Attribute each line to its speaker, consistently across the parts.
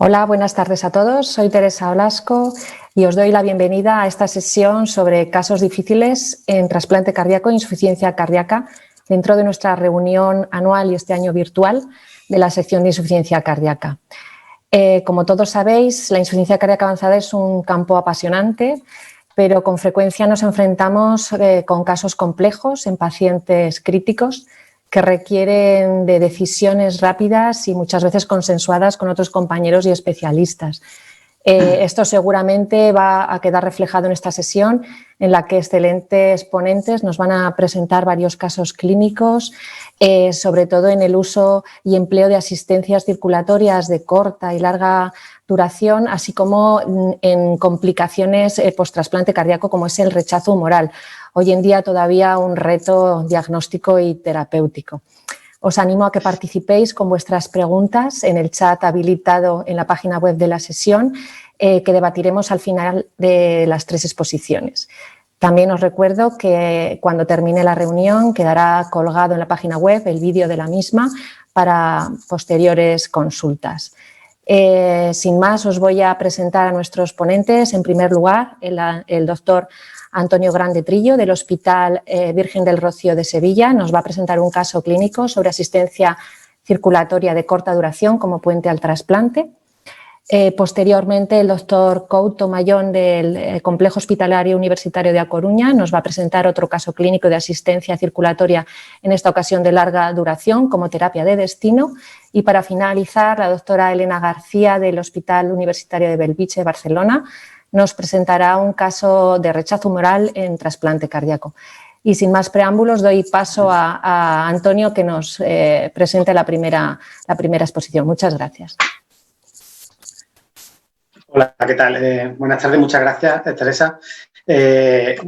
Speaker 1: Hola, buenas tardes a todos. Soy Teresa Olasco y os doy la bienvenida a esta sesión sobre casos difíciles en trasplante cardíaco e insuficiencia cardíaca dentro de nuestra reunión anual y este año virtual de la sección de insuficiencia cardíaca. Como todos sabéis, la insuficiencia cardíaca avanzada es un campo apasionante, pero con frecuencia nos enfrentamos con casos complejos en pacientes críticos que requieren de decisiones rápidas y muchas veces consensuadas con otros compañeros y especialistas. Esto seguramente va a quedar reflejado en esta sesión, en la que excelentes ponentes nos van a presentar varios casos clínicos, sobre todo en el uso y empleo de asistencias circulatorias de corta y larga duración, así como en complicaciones post-trasplante cardíaco, como es el rechazo humoral. Hoy en día todavía un reto diagnóstico y terapéutico. Os animo a que participéis con vuestras preguntas en el chat habilitado en la página web de la sesión, que debatiremos al final de las 3 exposiciones. También os recuerdo que cuando termine la reunión quedará colgado en la página web el vídeo de la misma para posteriores consultas. Sin más, os voy a presentar a nuestros ponentes. En primer lugar, el doctor Antonio Grande Trillo, del Hospital Virgen del Rocío de Sevilla, nos va a presentar un caso clínico sobre asistencia circulatoria de corta duración como puente al trasplante. Posteriormente, el doctor Couto Mayón, del Complejo Hospitalario Universitario de A Coruña, nos va a presentar otro caso clínico de asistencia circulatoria, en esta ocasión de larga duración, como terapia de destino. Y para finalizar, la doctora Elena García, del Hospital Universitario de Bellvitge, Barcelona, nos presentará un caso de rechazo humoral en trasplante cardíaco. Y sin más preámbulos, doy paso a Antonio, que nos presente la primera exposición. Muchas gracias.
Speaker 2: Hola, ¿qué tal? Buenas tardes, muchas gracias, Teresa.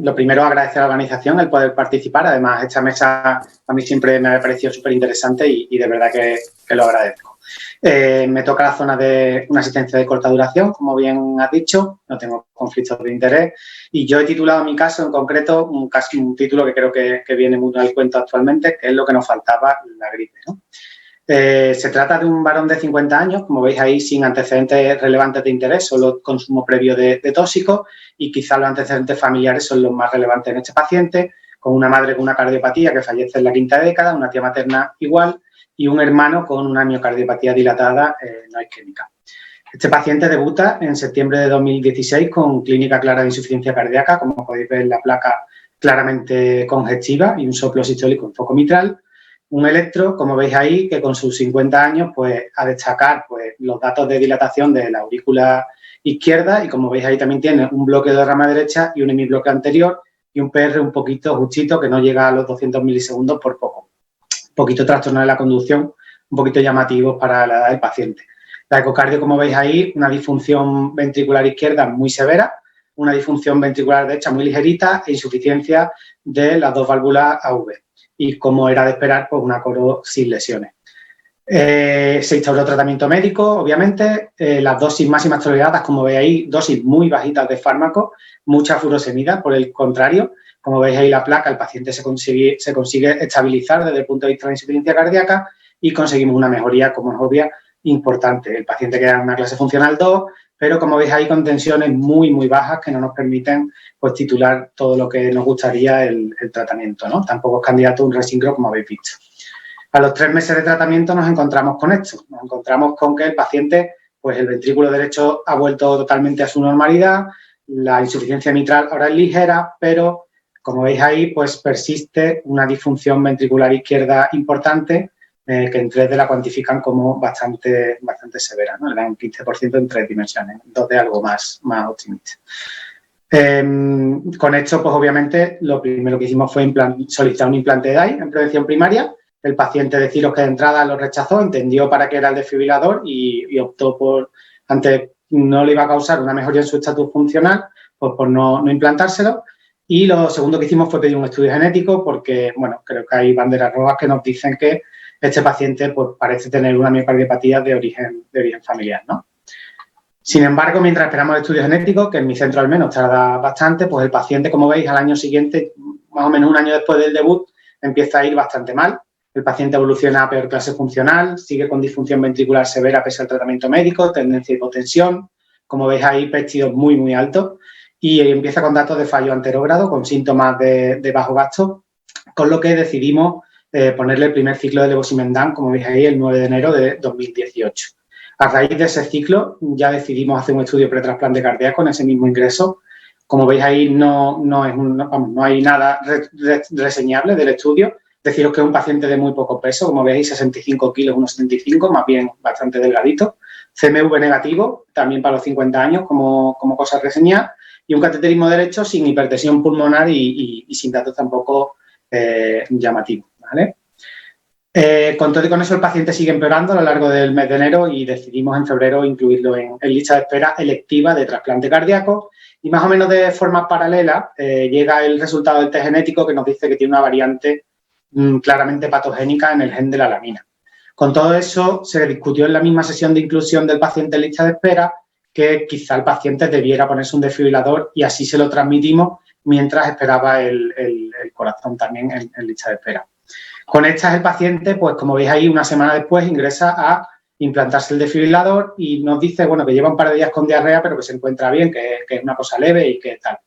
Speaker 2: Lo primero, agradecer a la organización el poder participar. Además, esta mesa a mí siempre me ha parecido súper interesante y de verdad que lo agradezco. Me toca la zona de una asistencia de corta duración, como bien has dicho, no tengo conflictos de interés y yo he titulado mi caso en concreto, un título que creo que viene muy al cuento actualmente, que es lo que nos faltaba, la gripe, ¿no? Se trata de un varón de 50 años, como veis ahí, sin antecedentes relevantes de interés, solo consumo previo de tóxicos y quizás los antecedentes familiares son los más relevantes en este paciente, con una madre con una cardiopatía que fallece en la 5ª década, una tía materna igual y un hermano con una miocardiopatía dilatada no isquémica. Este paciente debuta en septiembre de 2016 con clínica clara de insuficiencia cardíaca, como podéis ver en la placa claramente congestiva y un soplo sistólico en foco mitral. Un electro, como veis ahí, que con sus 50 años, pues a destacar pues, los datos de dilatación de la aurícula izquierda y como veis ahí también tiene un bloqueo de rama derecha y un hemibloqueo anterior y un PR un poquito justito que no llega a los 200 milisegundos por poco. Un poquito trastorno de la conducción, un poquito llamativo para la edad del paciente. La ecocardio, como veis ahí, una disfunción ventricular izquierda muy severa, una disfunción ventricular derecha muy ligerita e insuficiencia de las 2 válvulas AV. Y como era de esperar, pues una coro sin lesiones. Se instauró tratamiento médico, obviamente, las dosis máximas toleradas, como veis ahí, dosis muy bajitas de fármaco, mucha furosemida, por el contrario, como veis ahí la placa, el paciente se consigue estabilizar desde el punto de vista de la insuficiencia cardíaca y conseguimos una mejoría, como es obvia, importante. El paciente queda en una clase funcional 2, pero como veis ahí con tensiones muy, muy bajas que no nos permiten pues, titular todo lo que nos gustaría el tratamiento, ¿no? Tampoco es candidato a un resincro, como habéis visto. A los 3 meses de tratamiento nos encontramos con esto. Nos encontramos con que el paciente, pues el ventrículo derecho ha vuelto totalmente a su normalidad, la insuficiencia mitral ahora es ligera, pero como veis ahí, pues persiste una disfunción ventricular izquierda importante que en 3D la cuantifican como bastante severa, ¿no? Le dan un 15% en 3 dimensiones, 2 de algo más optimista. Con esto, pues obviamente, lo primero que hicimos fue solicitar un implante de DAI en prevención primaria. El paciente, deciros que de entrada lo rechazó, entendió para qué era el desfibrilador y optó por, antes no le iba a causar una mejoría en su estatus funcional, pues por no implantárselo. Y lo segundo que hicimos fue pedir un estudio genético porque, bueno, creo que hay banderas rojas que nos dicen que este paciente pues, parece tener una miocardiopatía de origen familiar, ¿no? Sin embargo, mientras esperamos el estudio genético, que en mi centro al menos tarda bastante, pues el paciente, como veis, al año siguiente, más o menos un año después del debut, empieza a ir bastante mal. el paciente evoluciona a peor clase funcional, sigue con disfunción ventricular severa pese al tratamiento médico, tendencia a hipotensión, como veis ahí, péptidos muy, muy altos, y empieza con datos de fallo anterógrado, con síntomas de bajo gasto, con lo que decidimos ponerle el primer ciclo de levosimendan, como veis ahí, el 9 de enero de 2018. A raíz de ese ciclo ya decidimos hacer un estudio pretrasplante cardíaco en ese mismo ingreso. Como veis ahí, no hay nada reseñable del estudio. Deciros que es un paciente de muy poco peso, como veis, 65 kilos, unos 75, más bien bastante delgadito. CMV negativo, también para los 50 años, como cosa a reseñar. Y un cateterismo derecho sin hipertensión pulmonar y sin datos tampoco llamativos, ¿vale? Con todo y con eso, el paciente sigue empeorando a lo largo del mes de enero y decidimos en febrero incluirlo en lista de espera electiva de trasplante cardíaco. Y más o menos de forma paralela llega el resultado del test genético que nos dice que tiene una variante claramente patogénica en el gen de la alamina. Con todo eso, se discutió en la misma sesión de inclusión del paciente en lista de espera que quizá el paciente debiera ponerse un desfibrilador y así se lo transmitimos mientras esperaba el corazón también en lista de espera. Con estas el paciente, pues como veis ahí, una semana después ingresa a implantarse el desfibrilador y nos dice, bueno, que lleva un par de días con diarrea, pero que se encuentra bien, que es una cosa leve y que tal.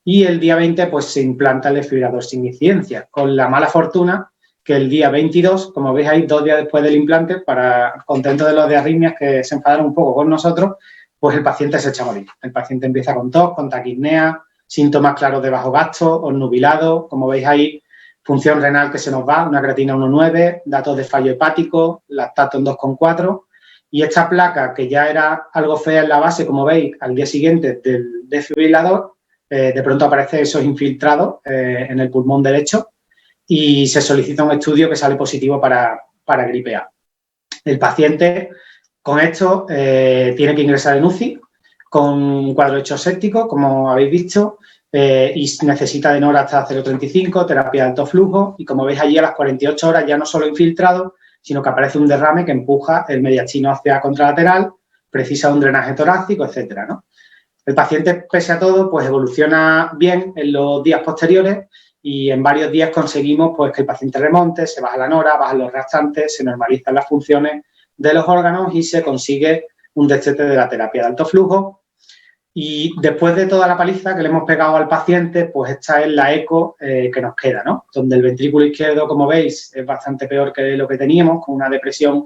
Speaker 2: Y el día 20, pues se implanta el desfibrilador sin incidencia, con la mala fortuna que el día 22, como veis ahí, 2 días después del implante, para contento de los de arritmias que se enfadaron un poco con nosotros, pues el paciente se echa a morir. El paciente empieza con tos, con taquipnea, síntomas claros de bajo gasto, obnubilado, como veis ahí, función renal que se nos va, una creatina 1,9, datos de fallo hepático, lactato en 2,4, y esta placa, que ya era algo fea en la base, como veis, al día siguiente del desfibrilador, de pronto aparece esos infiltrados en el pulmón derecho y se solicita un estudio que sale positivo para gripe A. El paciente, con esto, tiene que ingresar en UCI con un cuadro hecho séptico, como habéis visto, y necesita de NOR hasta 0,35, terapia de alto flujo, y como veis allí a las 48 horas ya no solo infiltrado, sino que aparece un derrame que empuja el mediastino hacia contralateral, precisa un drenaje torácico, etcétera, ¿no? El paciente, pese a todo, pues evoluciona bien en los días posteriores y en varios días conseguimos pues, que el paciente remonte, se baja la nora, bajan los restantes, se normalizan las funciones de los órganos y se consigue un destete de la terapia de alto flujo. Y después de toda la paliza que le hemos pegado al paciente, pues esta es la eco que nos queda, ¿no? Donde el ventrículo izquierdo, como veis, es bastante peor que lo que teníamos, con una depresión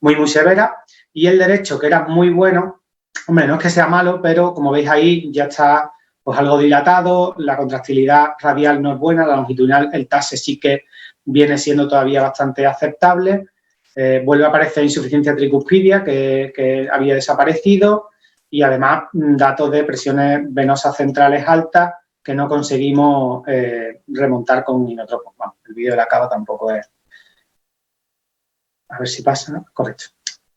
Speaker 2: muy, muy severa. Y el derecho, que era muy bueno, hombre, no es que sea malo, pero como veis ahí ya está pues algo dilatado, la contractilidad radial no es buena, la longitudinal, el TASE sí que viene siendo todavía bastante aceptable. Vuelve a aparecer insuficiencia tricuspidia, que había desaparecido, y además datos de presiones venosas centrales altas que no conseguimos remontar con inotropos. Bueno, el vídeo de la cava tampoco es... A ver si pasa, ¿no? Correcto.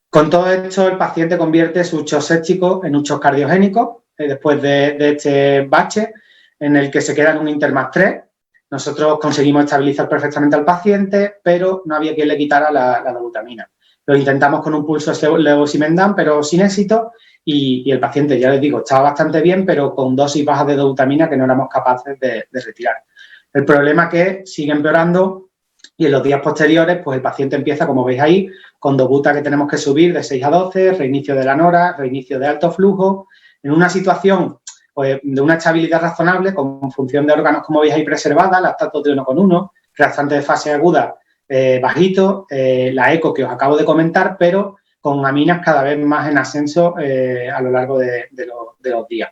Speaker 2: Con todo esto, el paciente convierte su shock séptico en un shock cardiogénico después de este bache en el que se queda en un Intermax 3. Nosotros conseguimos estabilizar perfectamente al paciente, pero no había quien le quitara la dobutamina. Lo intentamos con un pulso levosimendan, pero sin éxito, y el paciente, ya les digo, estaba bastante bien, pero con dosis bajas de dobutamina que no éramos capaces de retirar. El problema es que sigue empeorando y en los días posteriores, pues el paciente empieza, como veis ahí, con dobuta que tenemos que subir de 6 a 12, reinicio de la nora, reinicio de alto flujo, en una situación pues, de una estabilidad razonable, con función de órganos, como veis ahí, preservada, lactato de 1,1, reactante de fase aguda bajito, la eco que os acabo de comentar, pero con aminas cada vez más en ascenso a lo largo de los días.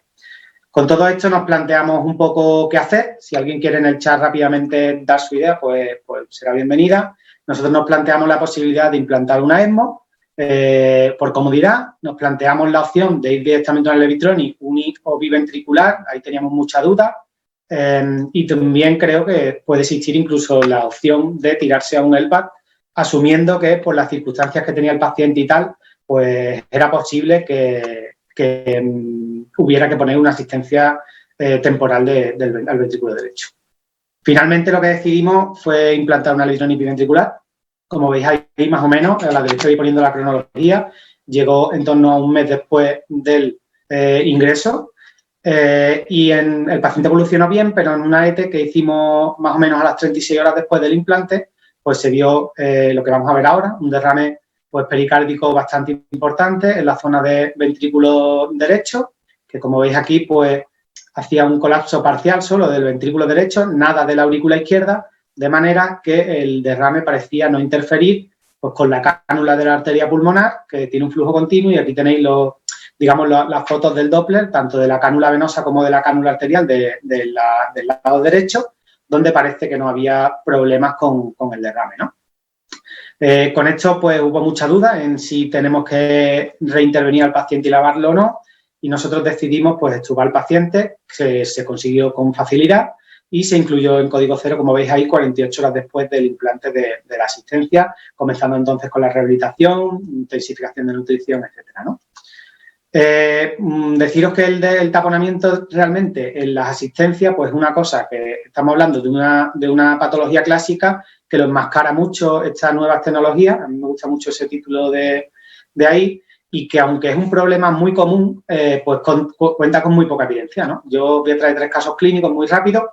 Speaker 2: Con todo esto nos planteamos un poco qué hacer. Si alguien quiere en el chat rápidamente dar su idea, pues será bienvenida. Nosotros nos planteamos la posibilidad de implantar una ESMO. Por comodidad, nos planteamos la opción de ir directamente a un Levitron uni o biventricular. Ahí teníamos mucha duda. Y también creo que puede existir incluso la opción de tirarse a un LVAD, asumiendo que por las circunstancias que tenía el paciente y tal, pues era posible que hubiera que poner una asistencia temporal al ventrículo derecho. Finalmente lo que decidimos fue implantar una Levitron biventricular. Como veis ahí más o menos, a la derecha estoy poniendo la cronología, llegó en torno a un mes después del ingreso y el paciente evolucionó bien, pero en una ET que hicimos más o menos a las 36 horas después del implante, pues se vio lo que vamos a ver ahora, un derrame pues pericárdico bastante importante en la zona de ventrículo derecho, que como veis aquí, pues hacía un colapso parcial solo del ventrículo derecho, nada de la aurícula izquierda, de manera que el derrame parecía no interferir pues, con la cánula de la arteria pulmonar, que tiene un flujo continuo, y aquí tenéis las fotos del Doppler, tanto de la cánula venosa como de la cánula arterial del lado derecho, donde parece que no había problemas con el derrame, ¿no? Con esto, pues, hubo mucha duda en si tenemos que reintervenir al paciente y lavarlo o no, y nosotros decidimos, pues, extubar al paciente, que se consiguió con facilidad y se incluyó en código cero, como veis ahí, 48 horas después del implante de la asistencia, comenzando entonces con la rehabilitación, intensificación de nutrición, etcétera, ¿no? Deciros que el taponamiento realmente en las asistencias, pues es una cosa que estamos hablando de una patología clásica que lo enmascara mucho estas nuevas tecnologías. A mí me gusta mucho ese título de ahí, y que aunque es un problema muy común, pues cuenta con muy poca evidencia, ¿no? Yo voy a traer 3 casos clínicos muy rápidos.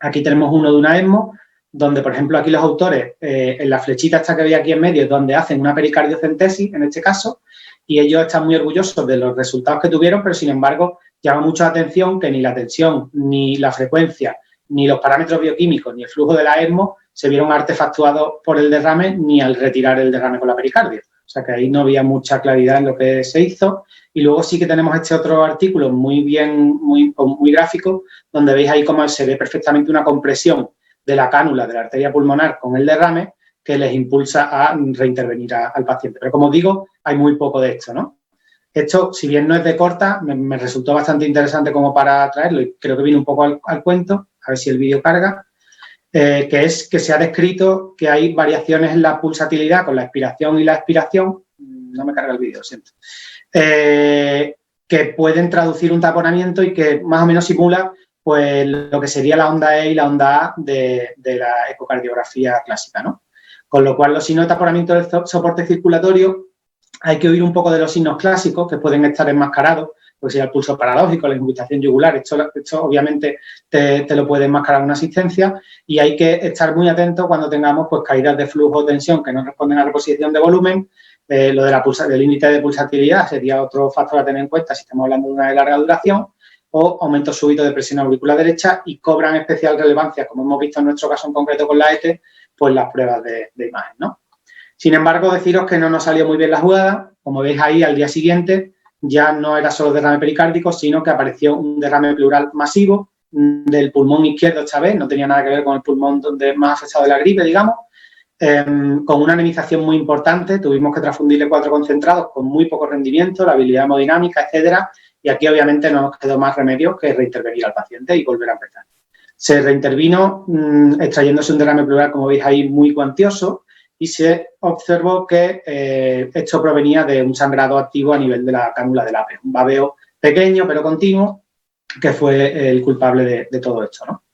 Speaker 2: Aquí tenemos uno de una ESMO, donde, por ejemplo, aquí los autores, en la flechita esta que veis aquí en medio, es donde hacen una pericardiocentesis, en este caso, y ellos están muy orgullosos de los resultados que tuvieron, pero, sin embargo, llama mucho la atención que ni la tensión, ni la frecuencia, ni los parámetros bioquímicos, ni el flujo de la ESMO se vieron artefactuados por el derrame ni al retirar el derrame con la pericardio. O sea, que ahí no había mucha claridad en lo que se hizo. Y luego sí que tenemos este otro artículo muy gráfico, donde veis ahí cómo se ve perfectamente una compresión de la cánula de la arteria pulmonar con el derrame que les impulsa a reintervenir al paciente. Pero, como digo, hay muy poco de esto, ¿no? Esto, si bien no es de corta, me resultó bastante interesante como para traerlo, y creo que viene un poco al cuento, a ver si el vídeo carga, que es que se ha descrito que hay variaciones en la pulsatilidad con la expiración y la expiración, no me carga el vídeo, lo siento, que pueden traducir un taponamiento y que más o menos simula pues lo que sería la onda E y la onda A de la ecocardiografía clásica, ¿no? Con lo cual, los signos de taponamiento del soporte circulatorio, hay que oír un poco de los signos clásicos que pueden estar enmascarados, pues sería el pulso paradójico, la ingurgitación yugular. Esto obviamente te lo puede enmascarar una asistencia, y hay que estar muy atentos cuando tengamos pues caídas de flujo o tensión que no responden a reposición de volumen. Lo del límite de pulsatilidad sería otro factor a tener en cuenta si estamos hablando de una de larga duración, o aumento súbito de presión auricular derecha, y cobran especial relevancia, como hemos visto en nuestro caso en concreto con la ET, pues las pruebas de imagen, ¿no? Sin embargo, deciros que no nos salió muy bien la jugada. Como veis ahí, al día siguiente ya no era solo derrame pericárdico, sino que apareció un derrame pleural masivo del pulmón izquierdo esta vez, no tenía nada que ver con el pulmón donde más afectado de la gripe, digamos, con una anemización muy importante. Tuvimos que transfundirle 4 concentrados con muy poco rendimiento, la habilidad hemodinámica, etcétera, y aquí obviamente no nos quedó más remedio que reintervenir al paciente y volver a empezar. Se reintervino extrayéndose un derrame pleural, como veis ahí, muy cuantioso, y se observó que esto provenía de un sangrado activo a nivel de la cánula del apeo, un babeo pequeño pero continuo, que fue el culpable de todo esto, ¿no?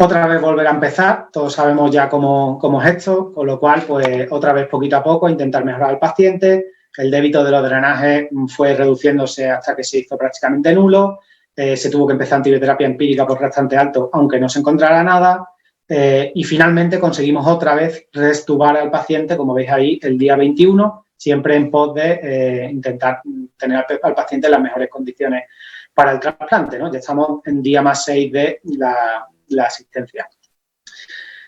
Speaker 2: Otra vez volver a empezar, todos sabemos ya cómo es esto, con lo cual, pues, otra vez poquito a poco intentar mejorar al paciente. El débito de los drenajes fue reduciéndose hasta que se hizo prácticamente nulo. Se tuvo que empezar antibioterapia empírica por restante alto, aunque no se encontrara nada. Y finalmente conseguimos otra vez restubar al paciente, como veis ahí, el día 21, siempre en pos de intentar tener al paciente en las mejores condiciones para el trasplante, ¿no? Ya estamos en día más 6 de la asistencia.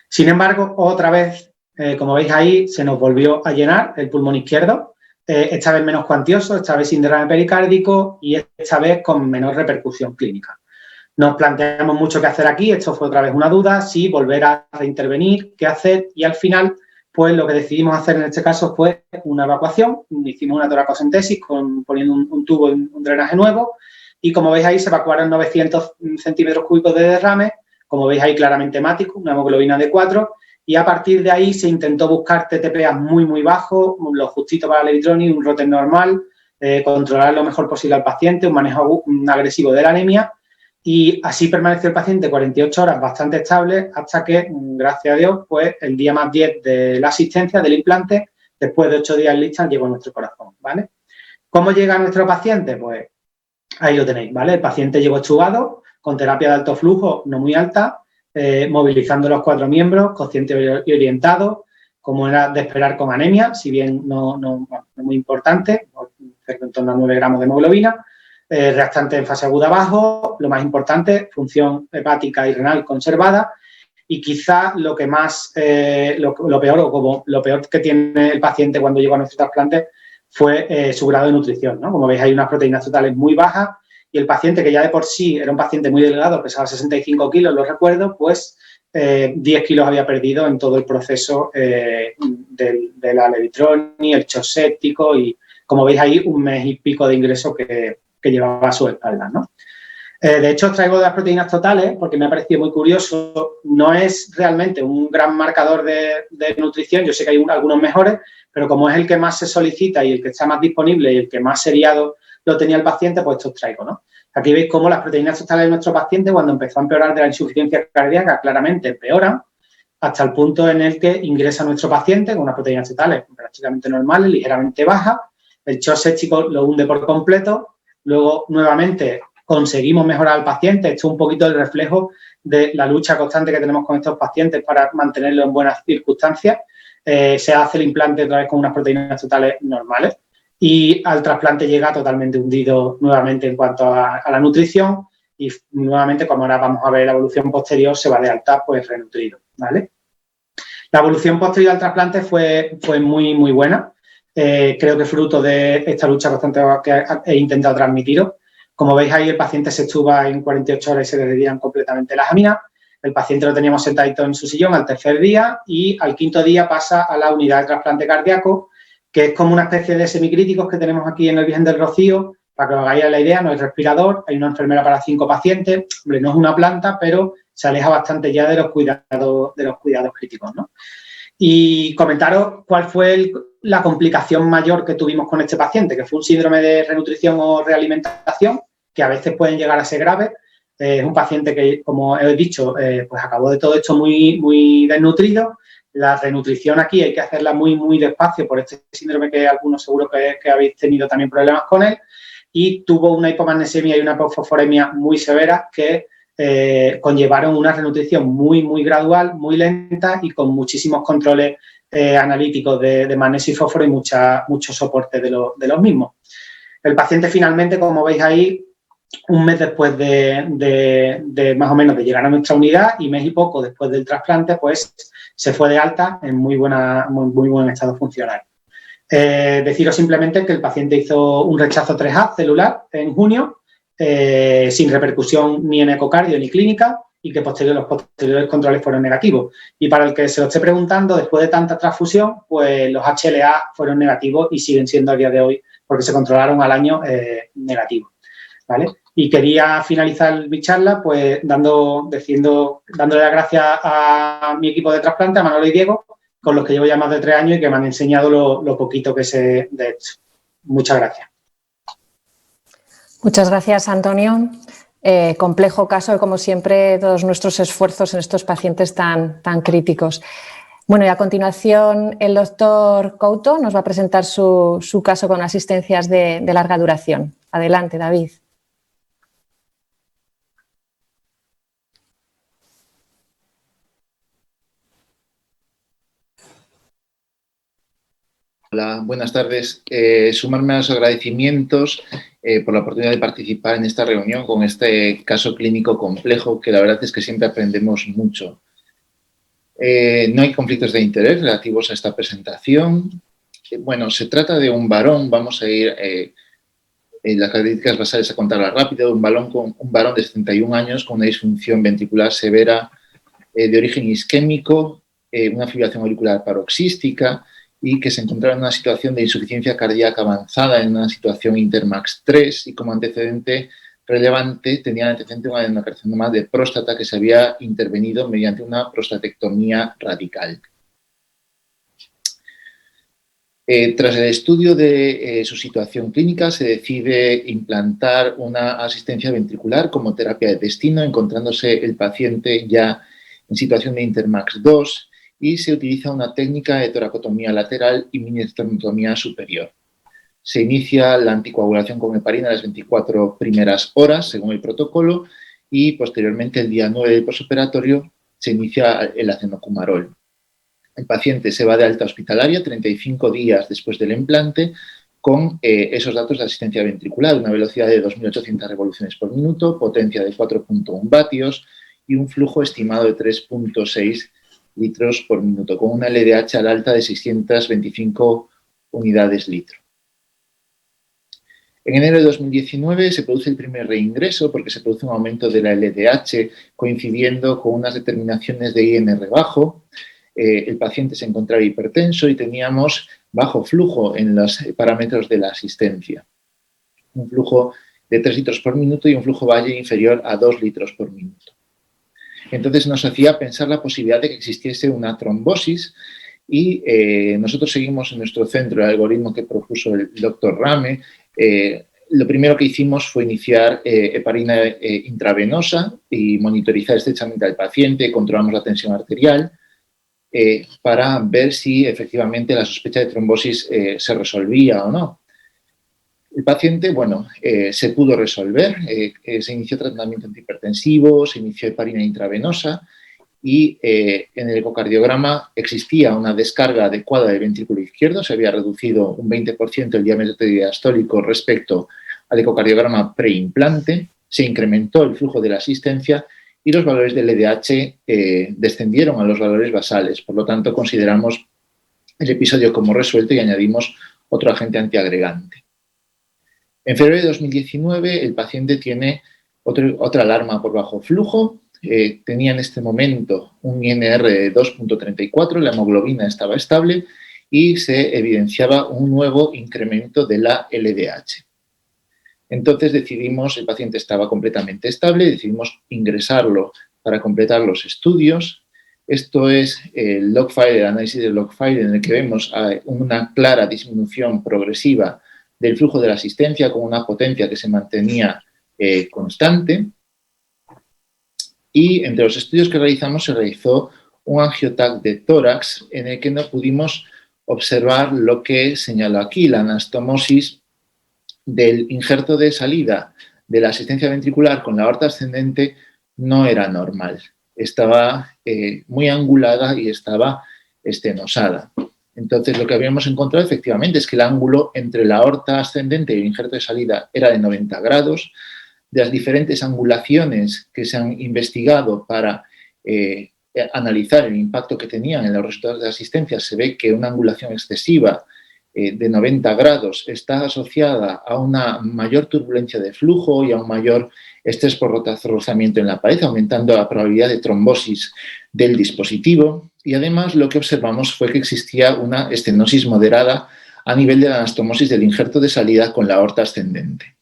Speaker 2: Sin embargo, otra vez, como veis ahí, se nos volvió a llenar el pulmón izquierdo, esta vez menos cuantioso, esta vez sin derrame pericárdico y esta vez con menor repercusión clínica. Nos planteamos mucho qué hacer aquí, esto fue otra vez una duda, si volver a reintervenir, qué hacer, y al final, pues lo que decidimos hacer en este caso fue una evacuación. Hicimos una toracocentesis poniendo un tubo en un drenaje nuevo, y como veis ahí se evacuaron 900 centímetros cúbicos de derrame, como veis ahí claramente hemático, una hemoglobina de 4, y a partir de ahí se intentó buscar TTPA muy bajos, lo justito para el electrónico, un roten normal, controlar lo mejor posible al paciente, un manejo agresivo de la anemia, y así permaneció el paciente 48 horas bastante estable hasta que, gracias a Dios, pues el día más 10 de la asistencia del implante, después de 8 días listas, llegó a nuestro corazón, ¿vale? ¿Cómo llega a nuestro paciente? Pues ahí lo tenéis, ¿vale? El paciente llegó extubado, con terapia de alto flujo, no muy alta, movilizando los 4 miembros, consciente y orientado, como era de esperar con anemia, si bien no muy importante, cerca en torno a 9 gramos de hemoglobina, reactante en fase aguda bajo, lo más importante, función hepática y renal conservada, y quizá lo que más, lo peor que tiene el paciente cuando llegó a nuestro trasplante fue su grado de nutrición, ¿no? Como veis, hay unas proteínas totales muy bajas y el paciente, que ya de por sí era un paciente muy delgado, pesaba 65 kilos, lo recuerdo, pues 10 kilos había perdido en todo el proceso de la Levitroni, el shock séptico y, como veis ahí, 1 mes y pico de ingreso que llevaba a su espalda, ¿no? De hecho, os traigo de las proteínas totales porque me ha parecido muy curioso. No es realmente un gran marcador de nutrición. Yo sé que hay algunos mejores, pero como es el que más se solicita y el que está más disponible y el que más seriado lo tenía el paciente, pues os traigo, ¿no? Aquí veis cómo las proteínas totales de nuestro paciente, cuando empezó a empeorar de la insuficiencia cardíaca, claramente empeoran hasta el punto en el que ingresa nuestro paciente con unas proteínas totales prácticamente normales, ligeramente bajas. El shock séptico lo hunde por completo. Luego, nuevamente, conseguimos mejorar al paciente. Esto es un poquito el reflejo de la lucha constante que tenemos con estos pacientes para mantenerlos en buenas circunstancias. Se hace el implante otra vez con unas proteínas totales normales y al trasplante llega totalmente hundido nuevamente en cuanto a la nutrición y nuevamente, como ahora vamos a ver la evolución posterior, se va de alta pues renutrido, ¿vale? La evolución posterior al trasplante fue muy, muy buena. Creo que fruto de esta lucha constante que he intentado transmitiros. Como veis ahí, el paciente se extuba en 48 horas y se le retiran completamente las aminas. El paciente lo teníamos sentadito en su sillón al tercer día y al quinto día pasa a la unidad de trasplante cardíaco, que es como una especie de semicríticos que tenemos aquí en el Virgen del Rocío. Para que os hagáis la idea, no hay respirador, hay una enfermera para 5 pacientes. Hombre, no es una planta, pero se aleja bastante ya de los cuidados críticos, ¿no? Y comentaros cuál fue la complicación mayor que tuvimos con este paciente, que fue un síndrome de renutrición o realimentación, que a veces pueden llegar a ser graves. Es un paciente que, como he dicho, pues acabó de todo esto muy, muy desnutrido. La renutrición aquí hay que hacerla muy, muy despacio por este síndrome que algunos seguro que habéis tenido también problemas con él. Y tuvo una hipomagnesemia y una hipofosforemia muy severas que conllevaron una renutrición muy, muy gradual, muy lenta y con muchísimos controles analíticos de magnesio y fósforo y mucho soporte de los mismos. El paciente finalmente, como veis ahí, un mes después de más o menos de llegar a nuestra unidad y mes y poco después del trasplante, pues se fue de alta en muy buen estado funcional. Deciros simplemente que el paciente hizo un rechazo 3A celular en junio, sin repercusión ni en ecocardio ni clínica y que los posteriores controles fueron negativos. Y para el que se lo esté preguntando, después de tanta transfusión, pues los HLA fueron negativos y siguen siendo a día de hoy porque se controlaron al año negativos, ¿vale? Y quería finalizar mi charla pues dándole las gracias a mi equipo de trasplante, a Manolo y Diego, con los que llevo ya más de 3 años y que me han enseñado lo poquito que sé de esto. Muchas gracias.
Speaker 1: Muchas gracias, Antonio. Complejo caso y, como siempre, todos nuestros esfuerzos en estos pacientes tan críticos. Bueno, y a continuación el doctor Couto nos va a presentar su caso con asistencias de larga duración. Adelante, David.
Speaker 3: Hola, buenas tardes. Sumarme a los agradecimientos por la oportunidad de participar en esta reunión con este caso clínico complejo, que la verdad es que siempre aprendemos mucho. No hay conflictos de interés relativos a esta presentación. Bueno, se trata de un varón, vamos a ir en las características basales a contarlas rápido, un varón de 71 años con una disfunción ventricular severa de origen isquémico, una fibrilación auricular paroxística, y que se encontraba en una situación de insuficiencia cardíaca avanzada, en una situación Intermax 3, y como antecedente relevante tenía antecedente un adenocarcinoma de próstata que se había intervenido mediante una prostatectomía radical. Tras el estudio de su situación clínica, se decide implantar una asistencia ventricular como terapia de destino, encontrándose el paciente ya en situación de Intermax 2, y se utiliza una técnica de toracotomía lateral y mini-esternotomía superior. Se inicia la anticoagulación con heparina a las 24 primeras horas, según el protocolo, y posteriormente, el día 9 del posoperatorio, se inicia el acenocumarol. El paciente se va de alta hospitalaria 35 días después del implante con esos datos de asistencia ventricular, una velocidad de 2.800 revoluciones por minuto, potencia de 4.1 vatios y un flujo estimado de 3.6 litros por minuto, con una LDH al alta de 625 unidades litro. En enero de 2019 se produce el primer reingreso porque se produce un aumento de la LDH coincidiendo con unas determinaciones de INR bajo. El paciente se encontraba hipertenso y teníamos bajo flujo en los parámetros de la asistencia. Un flujo de 3 litros por minuto y un flujo valle inferior a 2 litros por minuto. Entonces nos hacía pensar la posibilidad de que existiese una trombosis y nosotros seguimos en nuestro centro el algoritmo que propuso el doctor Rame. Lo primero que hicimos fue iniciar heparina intravenosa y monitorizar estrechamente al paciente, controlamos la tensión arterial para ver si efectivamente la sospecha de trombosis se resolvía o no. El paciente, se pudo resolver, se inició tratamiento antihipertensivo, se inició heparina intravenosa y en el ecocardiograma existía una descarga adecuada del ventrículo izquierdo, se había reducido un 20% el diámetro diastólico respecto al ecocardiograma preimplante, se incrementó el flujo de la asistencia y los valores del LDH descendieron a los valores basales. Por lo tanto, consideramos el episodio como resuelto y añadimos otro agente antiagregante. En febrero de 2019, el paciente tiene otra alarma por bajo flujo. Tenía en este momento un INR de 2.34, la hemoglobina estaba estable y se evidenciaba un nuevo incremento de la LDH. Entonces el paciente estaba completamente estable, decidimos ingresarlo para completar los estudios. Esto es el logfile, el análisis del logfile, en el que vemos una clara disminución progresiva del flujo de la asistencia con una potencia que se mantenía constante. Y entre los estudios que realizamos se realizó un angioTAC de tórax en el que no pudimos observar lo que señalo aquí, la anastomosis del injerto de salida de la asistencia ventricular con la aorta ascendente no era normal. Estaba muy angulada y estaba estenosada. Entonces, lo que habíamos encontrado efectivamente es que el ángulo entre la aorta ascendente y el injerto de salida era de 90 grados. De las diferentes angulaciones que se han investigado para analizar el impacto que tenían en los resultados de asistencia, se ve que una angulación excesiva de 90 grados está asociada a una mayor turbulencia de flujo y a un mayor estrés por rozamiento en la pared, aumentando la probabilidad de trombosis del dispositivo. Y además lo que observamos fue que existía una estenosis moderada a nivel de la anastomosis del injerto de salida con la aorta ascendente.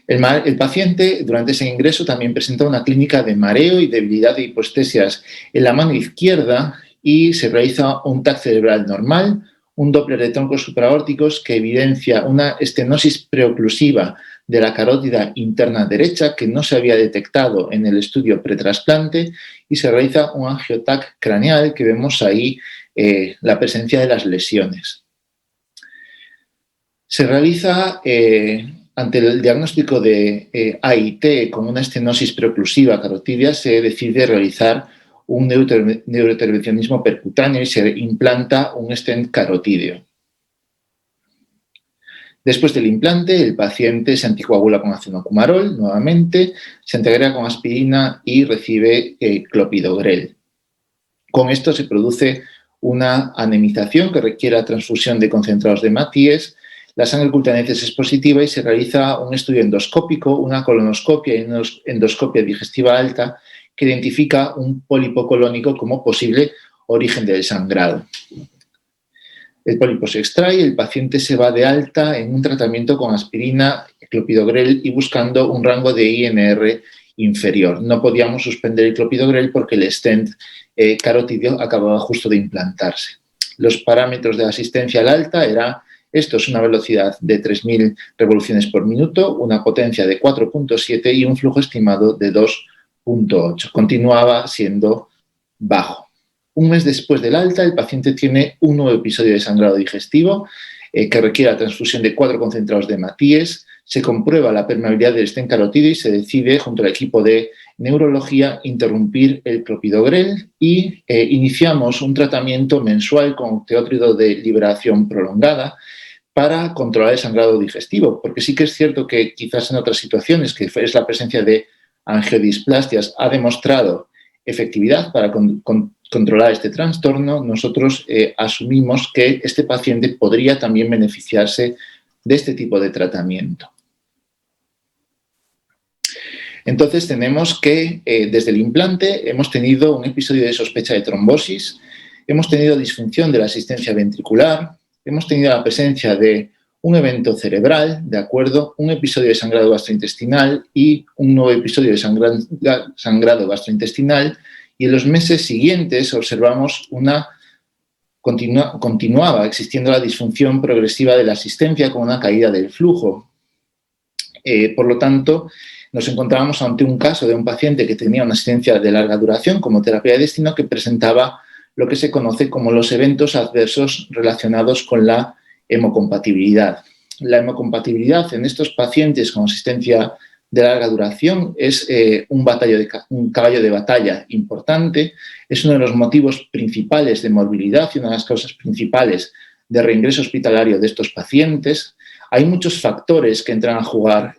Speaker 3: El paciente durante ese ingreso también presenta una clínica de mareo y debilidad de hipoestesias en la mano izquierda y se realiza un TAC cerebral normal, un Doppler de troncos supraórticos que evidencia una estenosis preoclusiva de la carótida interna derecha que no se había detectado en el estudio pretrasplante y se realiza un angioTAC craneal que vemos ahí la presencia de las lesiones. Se realiza ante el diagnóstico de AIT con una estenosis preoclusiva carotidia, se decide realizar un neurointervencionismo percutáneo y se implanta un stent carotídeo. Después del implante, el paciente se anticoagula con acenocumarol nuevamente, se integra con aspirina y recibe clopidogrel. Con esto se produce una anemización que requiere transfusión de concentrados de Matías. La sangre cultaneces es positiva y se realiza un estudio endoscópico, una colonoscopia y una endoscopia digestiva alta que identifica un pólipo colónico como posible origen del sangrado. El pólipo se extrae y el paciente se va de alta en un tratamiento con aspirina, clopidogrel y buscando un rango de INR inferior. No podíamos suspender el clopidogrel porque el stent carotídeo acababa justo de implantarse. Los parámetros de asistencia al alta eran estos: una velocidad de 3.000 revoluciones por minuto, una potencia de 4.7 y un flujo estimado de 2.8. Continuaba siendo bajo. Un mes después del alta, el paciente tiene un nuevo episodio de sangrado digestivo que requiere la transfusión de 4 concentrados de Matías. Se comprueba la permeabilidad del stent carotídeo y se decide, junto al equipo de neurología interrumpir el clopidogrel y iniciamos un tratamiento mensual con teótrido de liberación prolongada para controlar el sangrado digestivo, porque sí que es cierto que quizás en otras situaciones, que es la presencia de angiodisplastias, ha demostrado efectividad para controlar este trastorno. Nosotros asumimos que este paciente podría también beneficiarse de este tipo de tratamiento. Entonces tenemos que desde el implante hemos tenido un episodio de sospecha de trombosis, hemos tenido disfunción de la asistencia ventricular, hemos tenido la presencia de un evento cerebral, ¿de acuerdo? Un episodio de sangrado gastrointestinal y un nuevo episodio de sangrado gastrointestinal, y en los meses siguientes observamos continuaba existiendo la disfunción progresiva de la asistencia con una caída del flujo. Por lo tanto, nos encontrábamos ante un caso de un paciente que tenía una asistencia de larga duración como terapia de destino, que presentaba lo que se conoce como los eventos adversos relacionados con la hemocompatibilidad. La hemocompatibilidad en estos pacientes con asistencia de larga duración es un caballo de batalla importante, es uno de los motivos principales de morbilidad y una de las causas principales de reingreso hospitalario de estos pacientes. Hay muchos factores que entran a jugar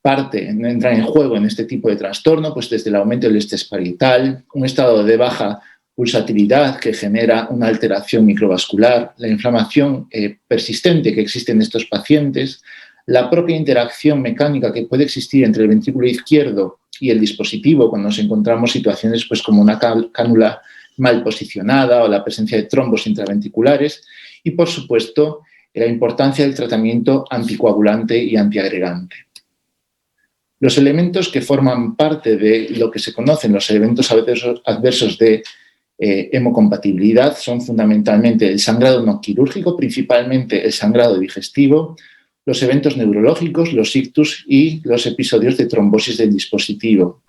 Speaker 3: entran en juego en este tipo de trastorno, pues desde el aumento del estrés parietal, un estado de baja pulsatilidad que genera una alteración microvascular, la inflamación persistente que existe en estos pacientes, la propia interacción mecánica que puede existir entre el ventrículo izquierdo y el dispositivo cuando nos encontramos situaciones pues, como una cánula mal posicionada o la presencia de trombos intraventriculares y, por supuesto, la importancia del tratamiento anticoagulante y antiagregante. Los elementos que forman parte de lo que se conocen los eventos adversos de hemocompatibilidad son fundamentalmente el sangrado no quirúrgico, principalmente el sangrado digestivo, los eventos neurológicos, los ictus y los episodios de trombosis del dispositivo.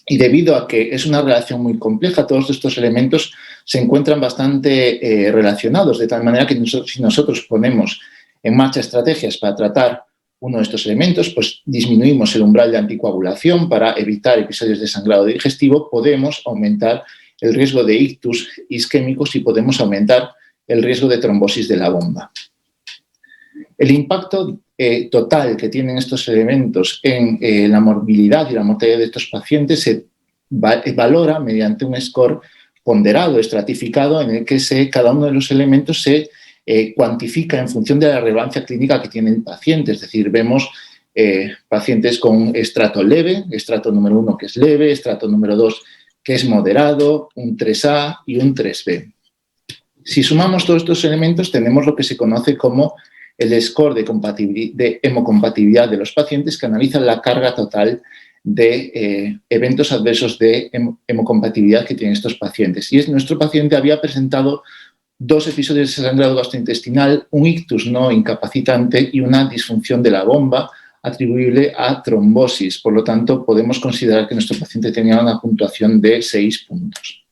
Speaker 3: Y debido a que es una relación muy compleja, todos estos elementos se encuentran bastante relacionados, de tal manera que si nosotros ponemos en marcha estrategias para tratar uno de estos elementos, pues disminuimos el umbral de anticoagulación para evitar episodios de sangrado digestivo, podemos aumentar el riesgo de ictus isquémicos y podemos aumentar el riesgo de trombosis de la bomba. El impacto total que tienen estos elementos en la morbilidad y la mortalidad de estos pacientes se valora mediante un score ponderado, estratificado, en el que cada uno de los elementos se cuantifica en función de la relevancia clínica que tiene el paciente. Es decir, vemos pacientes con estrato leve, estrato número 1 que es leve, estrato número 2 que es moderado, un 3A y un 3B. Si sumamos todos estos elementos, tenemos lo que se conoce como el score de hemocompatibilidad de los pacientes, que analiza la carga total de eventos adversos de hemocompatibilidad que tienen estos pacientes. Y nuestro paciente había presentado 2 episodios de sangrado gastrointestinal, un ictus no incapacitante y una disfunción de la bomba atribuible a trombosis. Por lo tanto, podemos considerar que nuestro paciente tenía una puntuación de 6 puntos.